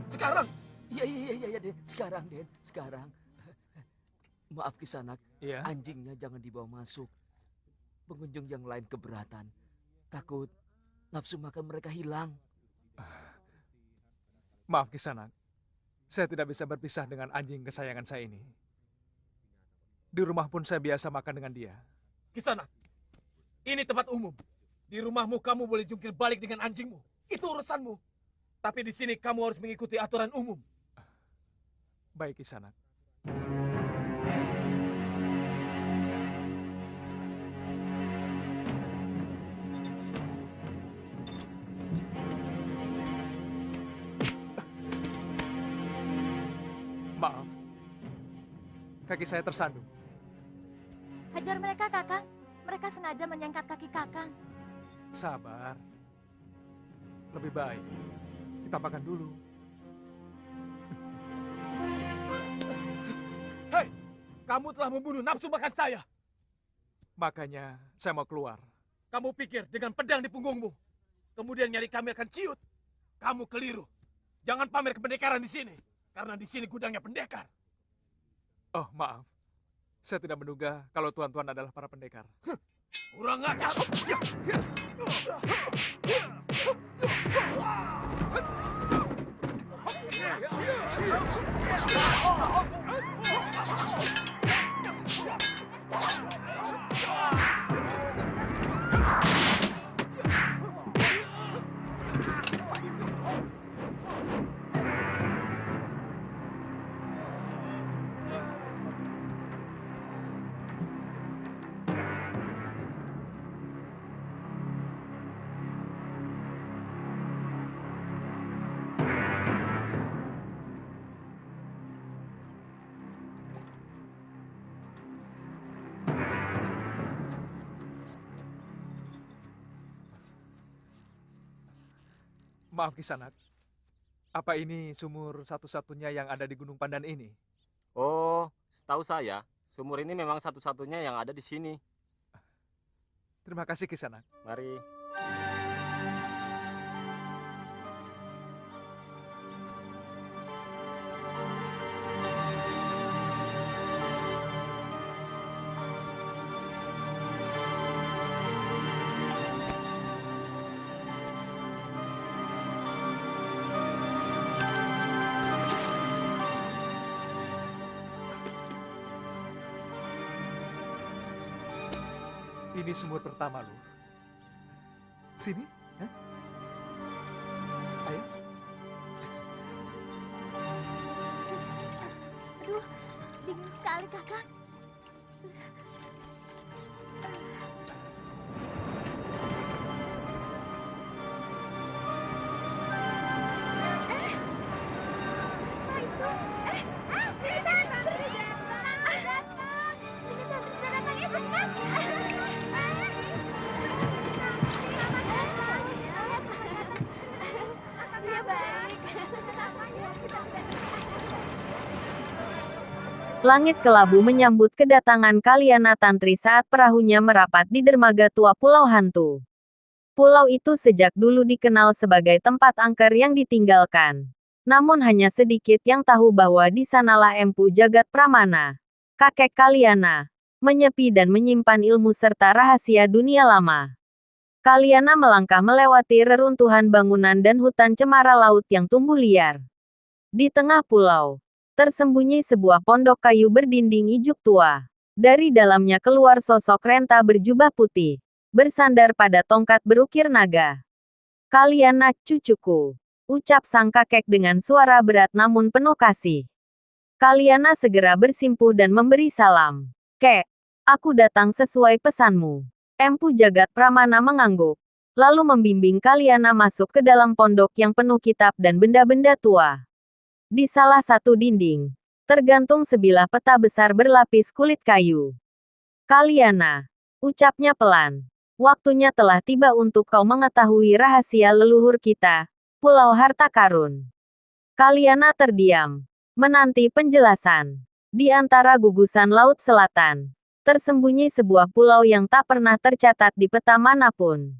D: Sekarang?
F: Iya, Den. Sekarang, Den. Sekarang. Maaf, Kisanak.
L: Iya?
F: Anjingnya jangan dibawa masuk. Pengunjung yang lain keberatan. Takut nafsu makan mereka hilang.
L: Maaf, Kisanak. Saya tidak bisa berpisah dengan anjing kesayangan saya ini. Di rumah pun saya biasa makan dengan dia.
D: Kisanak, ini tempat umum. Di rumahmu kamu boleh jungkir balik dengan anjingmu. Itu urusanmu. Tapi di sini kamu harus mengikuti aturan umum.
L: Baik, Kisanak. Maaf. Kaki saya tersandung.
J: Hajar mereka, Kakang. Mereka sengaja menyengkat kaki Kakang.
L: Sabar. Lebih baik kita makan dulu.
E: Hei, kamu telah membunuh nafsu makan saya.
L: Makanya saya mau keluar.
E: Kamu pikir dengan pedang di punggungmu, kemudian nyari kami akan ciut? Kamu keliru. Jangan pamer kependekaran di sini, karena di sini gudangnya pendekar.
L: Oh, maaf. Saya tidak menduga kalau tuan-tuan adalah para pendekar.
E: Kurang ajar.
L: Maaf Kisanak, apa ini sumur satu-satunya yang ada di Gunung Pandan ini?
F: Oh, setahu saya, sumur ini memang satu-satunya yang ada di sini.
L: Terima kasih Kisanak.
F: Mari.
L: Ini sumur pertama loh. Sini, hah? Ayo.
M: Aduh, dingin sekali, Kakang.
A: Langit kelabu menyambut kedatangan Kaliana Tantri saat perahunya merapat di dermaga tua Pulau Hantu. Pulau itu sejak dulu dikenal sebagai tempat angker yang ditinggalkan. Namun hanya sedikit yang tahu bahwa di sanalah Empu Jagat Pramana, kakek Kaliana, menyepi dan menyimpan ilmu serta rahasia dunia lama. Kaliana melangkah melewati reruntuhan bangunan dan hutan cemara laut yang tumbuh liar. Di tengah pulau, tersembunyi sebuah pondok kayu berdinding ijuk tua. Dari dalamnya keluar sosok renta berjubah putih, bersandar pada tongkat berukir naga. Kaliana, cucuku, ucap sang kakek dengan suara berat namun penuh kasih. Kaliana segera bersimpuh dan memberi salam. Kek, aku datang sesuai pesanmu. Empu Jagat Pramana mengangguk, lalu membimbing Kaliana masuk ke dalam pondok yang penuh kitab dan benda-benda tua. Di salah satu dinding, tergantung sebilah peta besar berlapis kulit kayu. Kaliana, ucapnya pelan. Waktunya telah tiba untuk kau mengetahui rahasia leluhur kita, Pulau Harta Karun. Kaliana terdiam, menanti penjelasan. Di antara gugusan Laut Selatan, tersembunyi sebuah pulau yang tak pernah tercatat di peta manapun.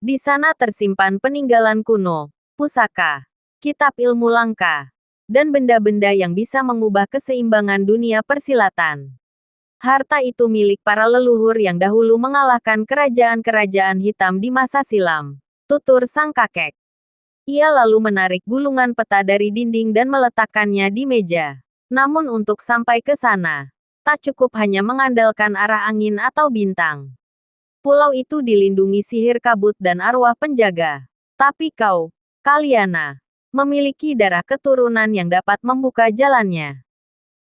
A: Di sana tersimpan peninggalan kuno, pusaka, kitab ilmu langka, dan benda-benda yang bisa mengubah keseimbangan dunia persilatan. Harta itu milik para leluhur yang dahulu mengalahkan kerajaan-kerajaan hitam di masa silam, tutur sang kakek. Ia lalu menarik gulungan peta dari dinding dan meletakkannya di meja. Namun untuk sampai ke sana, tak cukup hanya mengandalkan arah angin atau bintang. Pulau itu dilindungi sihir kabut dan arwah penjaga. Tapi kau, Kaliana, memiliki darah keturunan yang dapat membuka jalannya.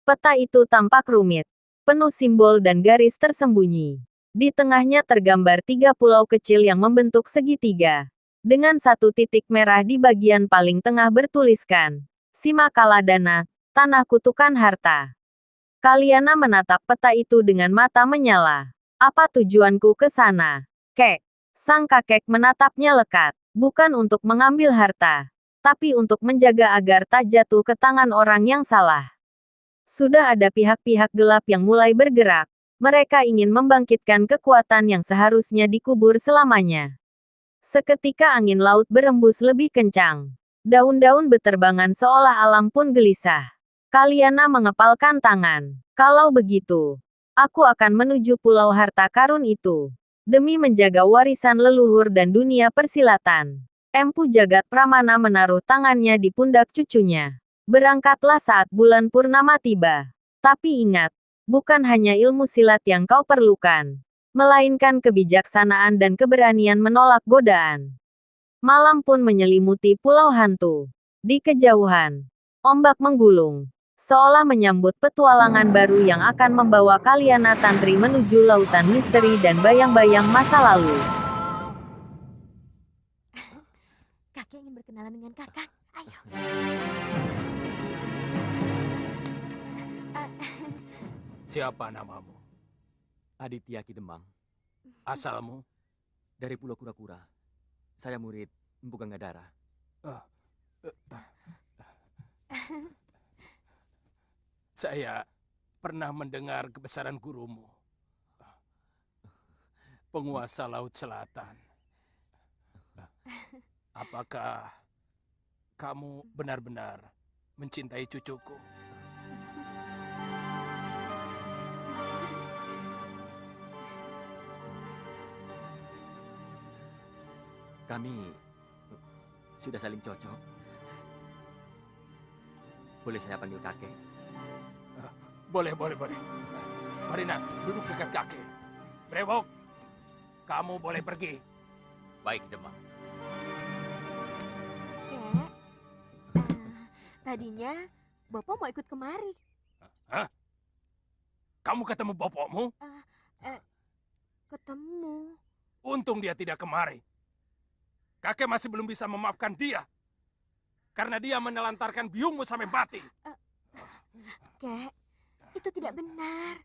A: Peta itu tampak rumit, penuh simbol dan garis tersembunyi. Di tengahnya tergambar 3 pulau kecil yang membentuk segitiga, dengan 1 titik merah di bagian paling tengah bertuliskan, Sima Kaladana, tanah kutukan harta. Kaliana menatap peta itu dengan mata menyala. Apa tujuanku ke sana? Kek. Sang kakek menatapnya lekat. Bukan untuk mengambil harta, tapi untuk menjaga agar tak jatuh ke tangan orang yang salah. Sudah ada pihak-pihak gelap yang mulai bergerak. Mereka ingin membangkitkan kekuatan yang seharusnya dikubur selamanya. Seketika angin laut berembus lebih kencang. Daun-daun beterbangan seolah alam pun gelisah. Kaliana mengepalkan tangan. Kalau begitu, aku akan menuju pulau harta karun itu. Demi menjaga warisan leluhur dan dunia persilatan. Empu Jagat Pramana menaruh tangannya di pundak cucunya. Berangkatlah saat bulan purnama tiba. Tapi ingat, bukan hanya ilmu silat yang kau perlukan, melainkan kebijaksanaan dan keberanian menolak godaan. Malam pun menyelimuti pulau hantu. Di kejauhan, ombak menggulung, seolah menyambut petualangan baru yang akan membawa Kaliana Tantri menuju lautan misteri dan bayang-bayang masa lalu.
B: Kakek ingin berkenalan dengan kakak. Ayo.
D: Siapa namamu?
F: Aditya Ki Demang.
D: Asalmu?
F: Dari Pulau Kura-Kura. Saya murid Empu Gangadara.
D: Saya pernah mendengar kebesaran gurumu. Penguasa Laut Selatan. Apakah kamu benar-benar mencintai cucuku?
F: Kami sudah saling cocok. Boleh saya panggil kakek?
D: Boleh. Marina, duduk dekat kakek. Brewok, kamu boleh pergi.
O: Baik, Demang.
B: Kek, tadinya Bopo mau ikut kemari.
D: Hah? Kamu ketemu bapakmu?
B: Ketemu.
D: Untung dia tidak kemari. Kakek masih belum bisa memaafkan dia. Karena dia menelantarkan biungmu sampai mati.
B: Kek, itu tidak benar.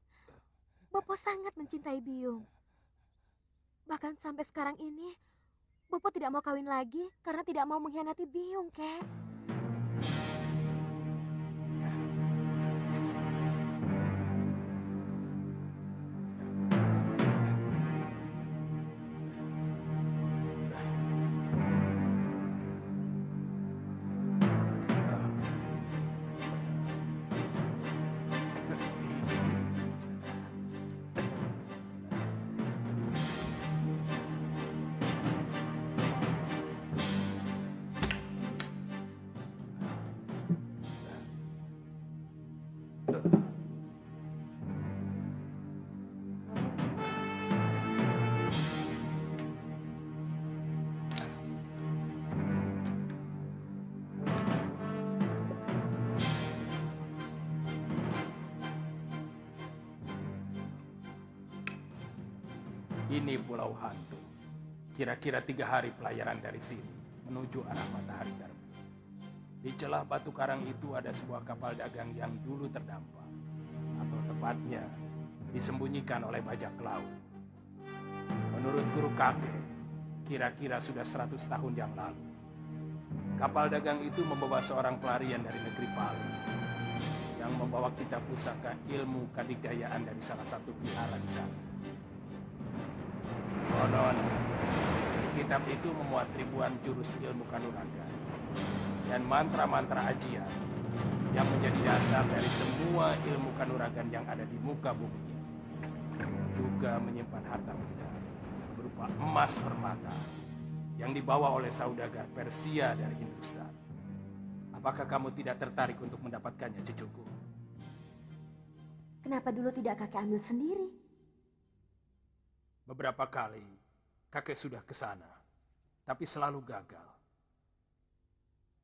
B: Bopo sangat mencintai Biung. Bahkan sampai sekarang ini, Bopo tidak mau kawin lagi karena tidak mau mengkhianati Biung, Kek.
D: Ini Pulau Hantu. Kira-kira 3 hari pelayaran dari sini menuju arah matahari terbit. Di celah batu karang itu ada sebuah kapal dagang yang dulu terdampar, atau tepatnya disembunyikan oleh bajak laut. Menurut guru kakek, kira-kira sudah 100 tahun yang lalu, kapal dagang itu membawa seorang pelarian dari negeri Pali yang membawa kitab pusaka ilmu kadikjayaan dari salah satu vihara di sana. Konon, kitab itu memuat ribuan jurus ilmu kanuragan dan mantra-mantra ajian yang menjadi dasar dari semua ilmu kanuragan yang ada di muka bumi ini. Juga menyimpan harta benda berupa emas permata yang dibawa oleh saudagar Persia dari Hindustan. Apakah kamu tidak tertarik untuk mendapatkannya, cucuku?
B: Kenapa dulu tidak kakek ambil sendiri?
D: Beberapa kali kakek sudah ke sana, tapi selalu gagal.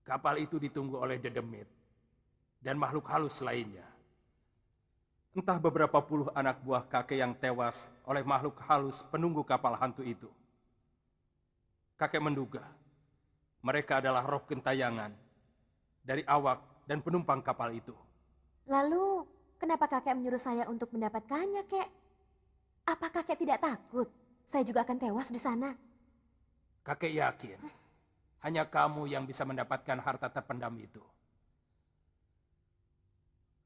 D: Kapal itu ditunggu oleh dedemit dan makhluk halus lainnya. Entah beberapa puluh anak buah kakek yang tewas oleh makhluk halus penunggu kapal hantu itu. Kakek menduga mereka adalah roh gentayangan dari awak dan penumpang kapal itu.
B: Lalu, kenapa kakek menyuruh saya untuk mendapatkannya, kek? Apa kakek tidak takut? Saya juga akan tewas di sana.
D: Kakek yakin hanya kamu yang bisa mendapatkan harta terpendam itu.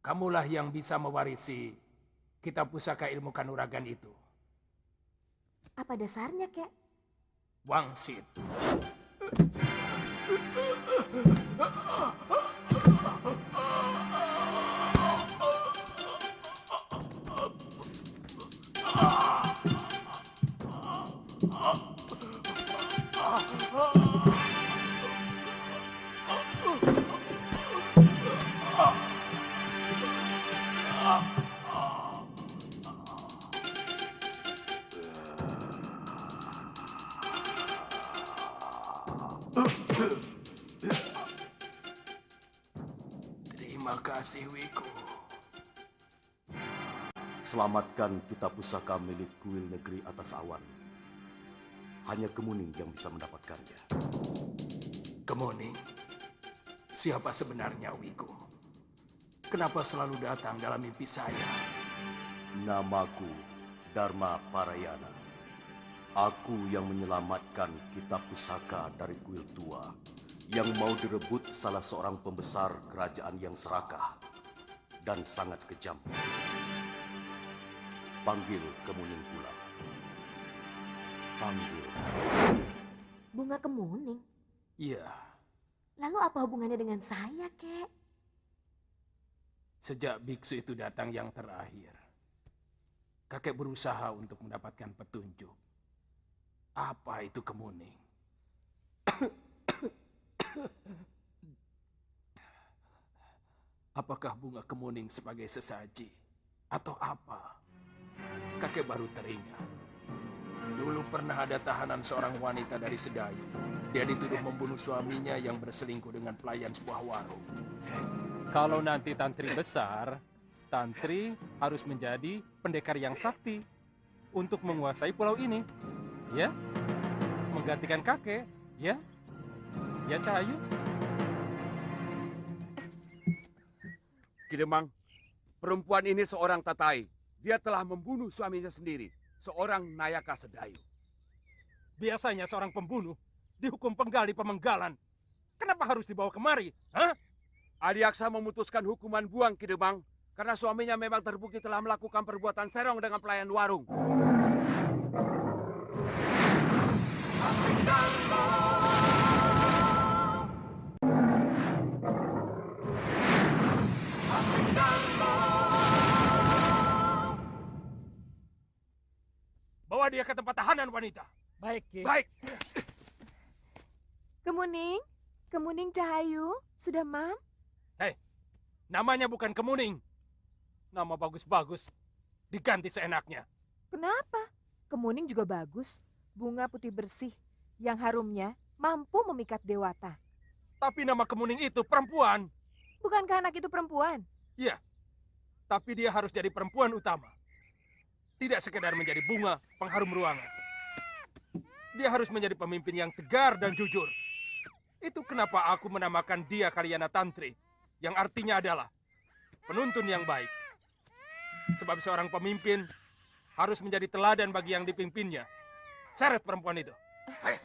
D: Kamulah yang bisa mewarisi kitab pusaka ilmu kanuragan itu.
B: Apa dasarnya, kek?
D: Wangsit. Terima kasih, Wiku.
P: Selamatkan kitab pusaka milik kuil negeri atas awan. Hanya Kemuning yang bisa mendapatkannya.
D: Kemuning? Siapa sebenarnya Wiku? Kenapa selalu datang dalam mimpi saya?
P: Namaku Dharma Parayana. Aku yang menyelamatkan kitab pusaka dari kuil tua yang mau direbut salah seorang pembesar kerajaan yang serakah dan sangat kejam. Panggil Kemuning pulang. Panggil.
B: Bunga Kemuning?
D: Iya.
B: Lalu apa hubungannya dengan saya, kek?
D: Sejak biksu itu datang yang terakhir, kakek berusaha untuk mendapatkan petunjuk. Apa itu Kemuning? Apakah bunga kemuning sebagai sesaji? Atau apa? Kakek baru teringat. Dulu pernah ada tahanan seorang wanita dari Sedayu. Dia dituduh membunuh suaminya yang berselingkuh dengan pelayan sebuah warung. Kalau nanti Tantri besar, Tantri harus menjadi pendekar yang sakti untuk menguasai pulau ini. Ya? Menggantikan kakek. Ya? Ya, Cahayu?
N: Kidemang, perempuan ini seorang tatai. Dia telah membunuh suaminya sendiri, seorang Nayaka Sedayu.
D: Biasanya seorang pembunuh dihukum penggal di pemenggalan. Kenapa harus dibawa kemari? Hah?
N: Adiaksa memutuskan hukuman buang, Kidemang, karena suaminya memang terbukti telah melakukan perbuatan serong dengan pelayan warung.
D: Bawa dia ke tempat tahanan, wanita.
G: Baik, Ki.
D: Baik.
B: Kemuning? Kemuning Cahayu? Sudah, Mam?
D: Hei, namanya bukan Kemuning. Nama bagus-bagus. Diganti seenaknya.
B: Kenapa? Kemuning juga bagus. Bunga putih bersih yang harumnya mampu memikat dewata.
D: Tapi nama Kemuning itu perempuan.
B: Bukankah anak itu perempuan?
D: Iya, tapi dia harus jadi perempuan utama. Tidak sekedar menjadi bunga pengharum ruangan. Dia harus menjadi pemimpin yang tegar dan jujur. Itu kenapa aku menamakan dia Kalyana Tantri, yang artinya adalah penuntun yang baik. Sebab seorang pemimpin harus menjadi teladan bagi yang dipimpinnya. Seret perempuan itu. Ayo.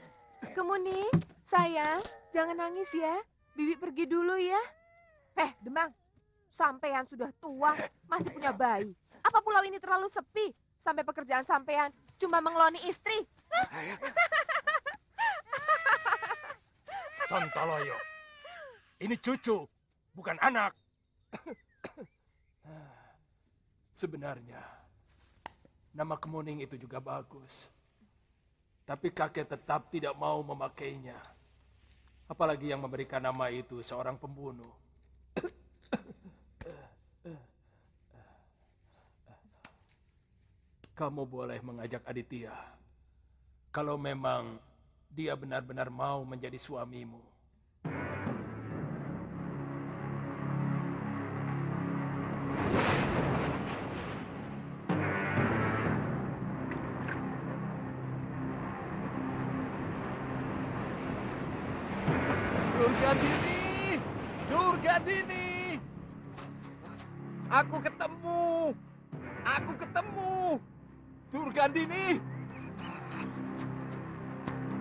B: Kemuning, sayang, jangan nangis ya. Bibi pergi dulu ya. Demang, sampean sudah tua, masih punya bayi. Apa pulau ini terlalu sepi? Sampai pekerjaan sampean cuma mengeloni istri.
D: Sontoloyo. Ini cucu, bukan anak. Sebenarnya, nama Kemuning itu juga bagus. Tapi kakek tetap tidak mau memakainya. Apalagi yang memberikan nama itu seorang pembunuh. Kamu boleh mengajak Aditya. Kalau memang dia benar-benar mau menjadi suamimu.
E: Durgadini! Durgadini! Aku ketemu. Aku ketemu. Durgandini.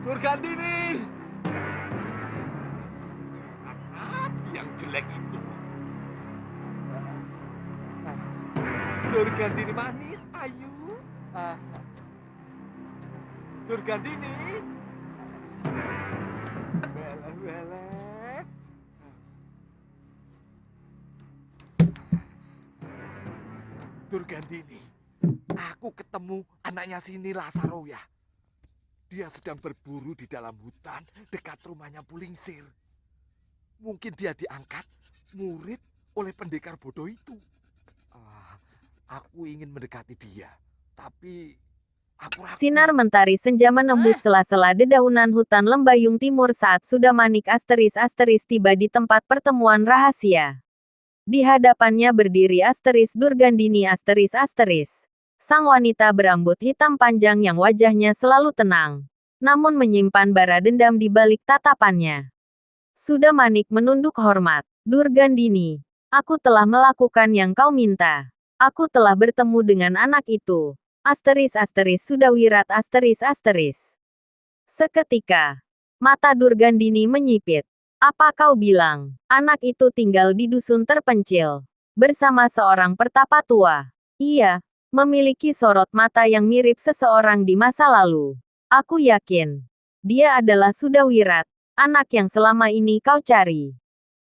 E: Durgandini. Api yang jelek itu. Durgandini manis, ayu. Durgandini. Bele. Durgandini, aku ketemu anaknya sini Lasaroya. Dia sedang berburu di dalam hutan dekat rumahnya Pulingsir. Mungkin dia diangkat murid oleh pendekar bodoh itu. Aku ingin mendekati dia, tapi aku ragu.
A: Sinar mentari senja menembus sela-sela dedaunan hutan Lembayung Timur saat Sudamanik ** tiba di tempat pertemuan rahasia. Di hadapannya berdiri Durgandini ***. Sang wanita berambut hitam panjang yang wajahnya selalu tenang, namun menyimpan bara dendam di balik tatapannya. Sudamanik menunduk hormat. Durgandini, aku telah melakukan yang kau minta. Aku telah bertemu dengan anak itu. Sudawirat ***. Seketika, mata Durgandini menyipit. Apa kau bilang, anak itu tinggal di dusun terpencil, bersama seorang pertapa tua? Iya, memiliki sorot mata yang mirip seseorang di masa lalu. Aku yakin, dia adalah Sudawirat, anak yang selama ini kau cari.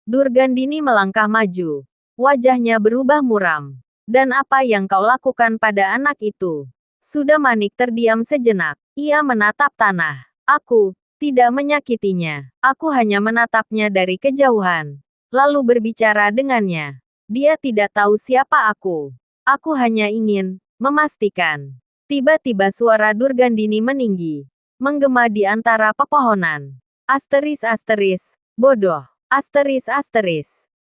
A: Durgandini melangkah maju. Wajahnya berubah muram. Dan apa yang kau lakukan pada anak itu? Sudamanik terdiam sejenak. Ia menatap tanah. Aku tidak menyakitinya. Aku hanya menatapnya dari kejauhan. Lalu berbicara dengannya. Dia tidak tahu siapa aku. Aku hanya ingin memastikan. Tiba-tiba suara Durgandini meninggi. Menggema di antara pepohonan. Bodoh.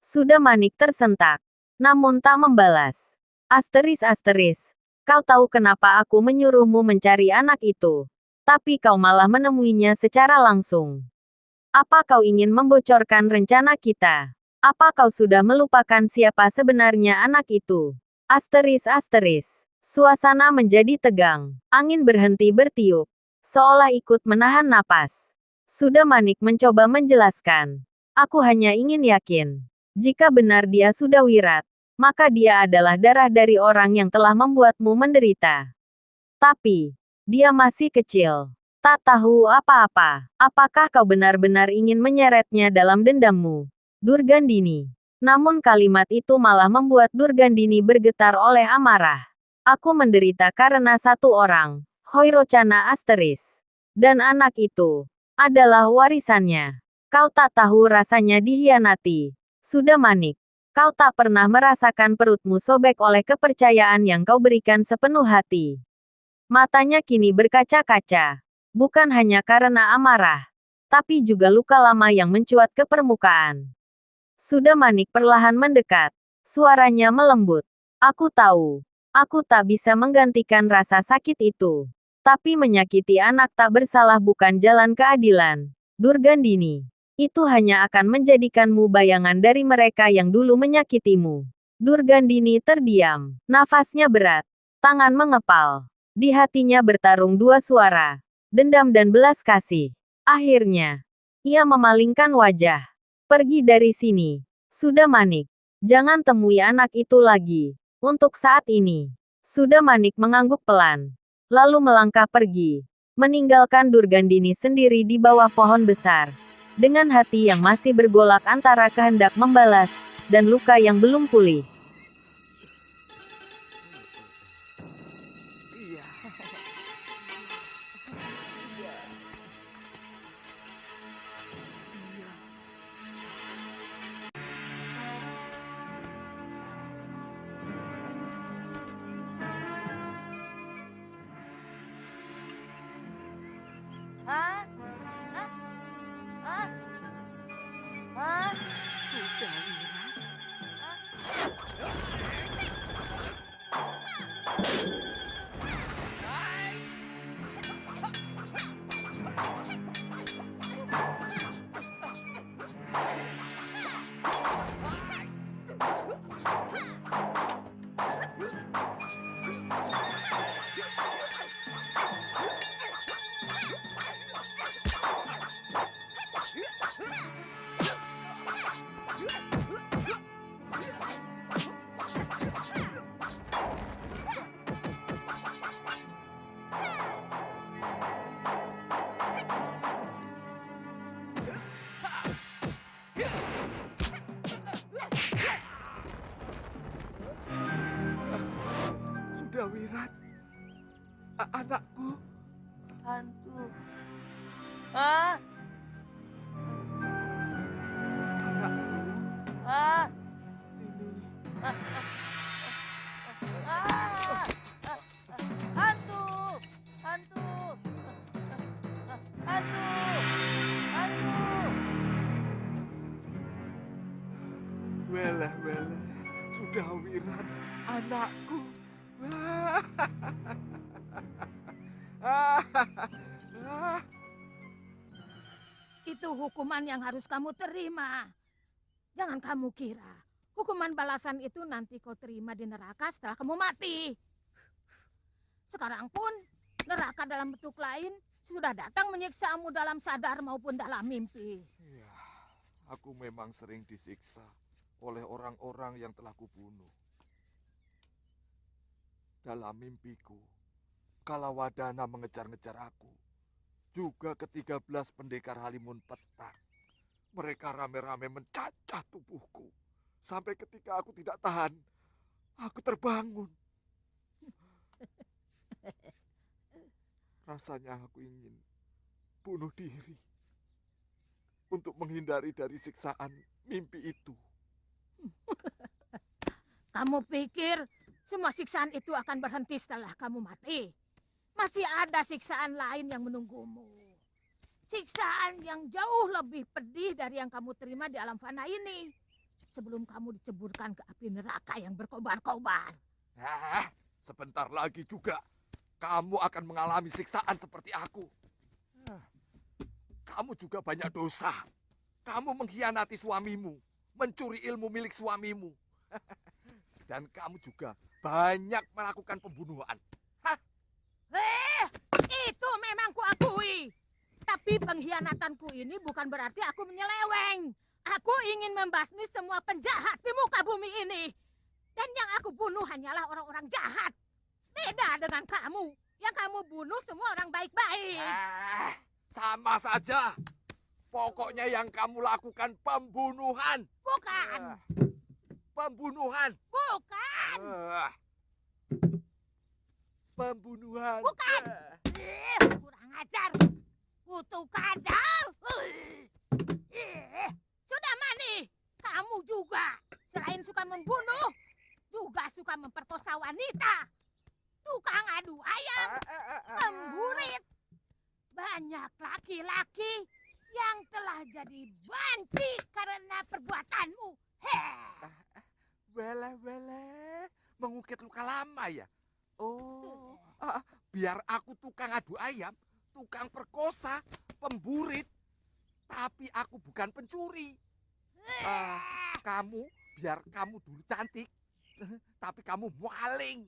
A: Sudamanik tersentak. Namun tak membalas. Kau tahu kenapa aku menyuruhmu mencari anak itu? Tapi kau malah menemuinya secara langsung. Apa kau ingin membocorkan rencana kita? Apa kau sudah melupakan siapa sebenarnya anak itu? Suasana menjadi tegang. Angin berhenti bertiup. Seolah ikut menahan napas. Sudamanik mencoba menjelaskan. Aku hanya ingin yakin. Jika benar dia Sudawirat, maka dia adalah darah dari orang yang telah membuatmu menderita. Tapi, dia masih kecil. Tak tahu apa-apa. Apakah kau benar-benar ingin menyeretnya dalam dendammu? Durgandini. Namun kalimat itu malah membuat Durgandini bergetar oleh amarah. Aku menderita karena satu orang, Hoirocana ***. Dan anak itu adalah warisannya. Kau tak tahu rasanya dihianati. Sudamanik. Kau tak pernah merasakan perutmu sobek oleh kepercayaan yang kau berikan sepenuh hati. Matanya kini berkaca-kaca. Bukan hanya karena amarah, tapi juga luka lama yang mencuat ke permukaan. Sudamanik perlahan mendekat. Suaranya melembut. Aku tahu. Aku tak bisa menggantikan rasa sakit itu. Tapi menyakiti anak tak bersalah bukan jalan keadilan. Durgandini. Itu hanya akan menjadikanmu bayangan dari mereka yang dulu menyakitimu. Durgandini terdiam. Nafasnya berat. Tangan mengepal. Di hatinya bertarung dua suara. Dendam dan belas kasih. Akhirnya, ia memalingkan wajah. Pergi dari sini. Sudamanik. Jangan temui anak itu lagi. Untuk saat ini. Sudamanik mengangguk pelan. Lalu melangkah pergi. Meninggalkan Durgandini sendiri di bawah pohon besar. Dengan hati yang masih bergolak antara kehendak membalas, dan luka yang belum pulih.
H: hantu. Ah! Ah!
E: Sini.
H: Hantu! Hantu! Hantu! Hantu!
E: Welah, welah. Sudah Wirat, anakku.
K: Itu hukuman yang harus kamu terima. Jangan kamu kira hukuman balasan itu nanti kau terima di neraka setelah kamu mati. Sekarang pun neraka dalam bentuk lain sudah datang menyiksamu dalam sadar maupun dalam mimpi.
E: Ya, aku memang sering disiksa oleh orang-orang yang telah kubunuh. Dalam mimpiku, Kalawadana mengejar-ngejar aku. Juga ke-13 pendekar Halimun Petak. Mereka rame-rame mencacah tubuhku. Sampai ketika aku tidak tahan, aku terbangun. Rasanya aku ingin bunuh diri untuk menghindari dari siksaan mimpi itu.
K: Kamu pikir semua siksaan itu akan berhenti setelah kamu mati? Masih ada siksaan lain yang menunggumu. Siksaan yang jauh lebih pedih dari yang kamu terima di alam fana ini. Sebelum kamu diceburkan ke api neraka yang berkobar-kobar.
E: Sebentar lagi juga kamu akan mengalami siksaan seperti aku. Kamu juga banyak dosa. Kamu mengkhianati suamimu, mencuri ilmu milik suamimu. Dan kamu juga banyak melakukan pembunuhan.
K: Itu memang kuakui. Tapi pengkhianatanku ini bukan berarti aku menyeleweng. Aku ingin membasmi semua penjahat di muka bumi ini. Dan yang aku bunuh hanyalah orang-orang jahat. Beda dengan kamu. Yang kamu bunuh semua orang baik-baik.
E: Sama saja. Pokoknya yang kamu lakukan pembunuhan.
K: Bukan.
E: Pembunuhan.
K: Bukan.
E: Pembunuhan.
K: Bukan. Kurang ajar. Kutu kadal. Sudah mani. Kamu juga. Selain suka membunuh, juga suka memperkosa wanita. Tukang adu ayam. Pemburit. Banyak laki-laki yang telah jadi banci karena perbuatanmu.
E: Wele. Mengukit luka lama ya? Oh, biar aku tukang adu ayam, tukang perkosa, pemburit. Tapi aku bukan pencuri. Kamu, biar kamu dulu cantik, tapi kamu maling.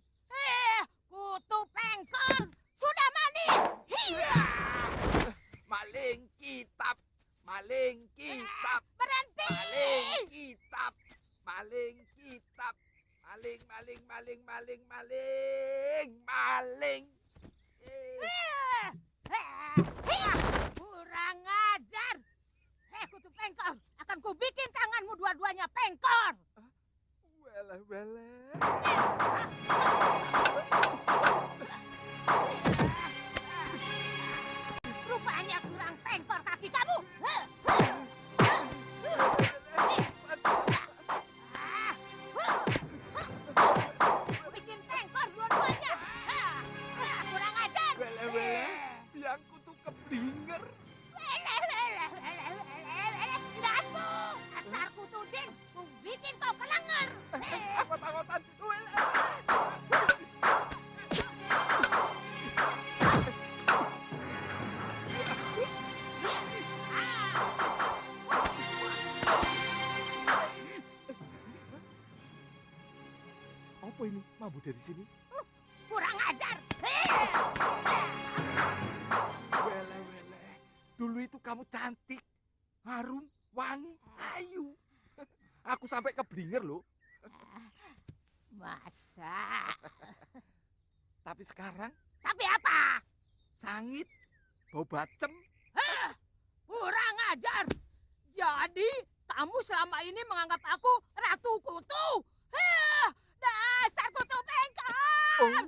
K: Kutu pengkor, sudah mani.
E: Maling kitab, maling kitab.
K: Berhenti.
E: Maling kitab, maling kitab. Maling.
K: Kurang ajar. Kutu pengkor, akan kubikin tanganmu dua-duanya pengkor.
E: Wele.
K: Rupanya kurang pengkor kaki kamu. Bikin pengkor dua-duanya. Kurang ajar.
E: Wele. Biangku tuh keblinger.
K: Dasmu. Asar kutu jin. Ku bikin kau kelenger.
E: Awat-awatan. Apa ini? Mabuk dari sini?
K: Kurang ajar.
E: Wele. Dulu itu kamu cantik, harum, wangi, ayu. Aku sampai keblinger loh.
K: Masa?
E: Tapi sekarang?
K: Tapi apa?
E: Sangit, bau bacem.
K: Kurang ajar. Jadi kamu selama ini menganggap aku ratu kutu. Dasar kutu pengkor.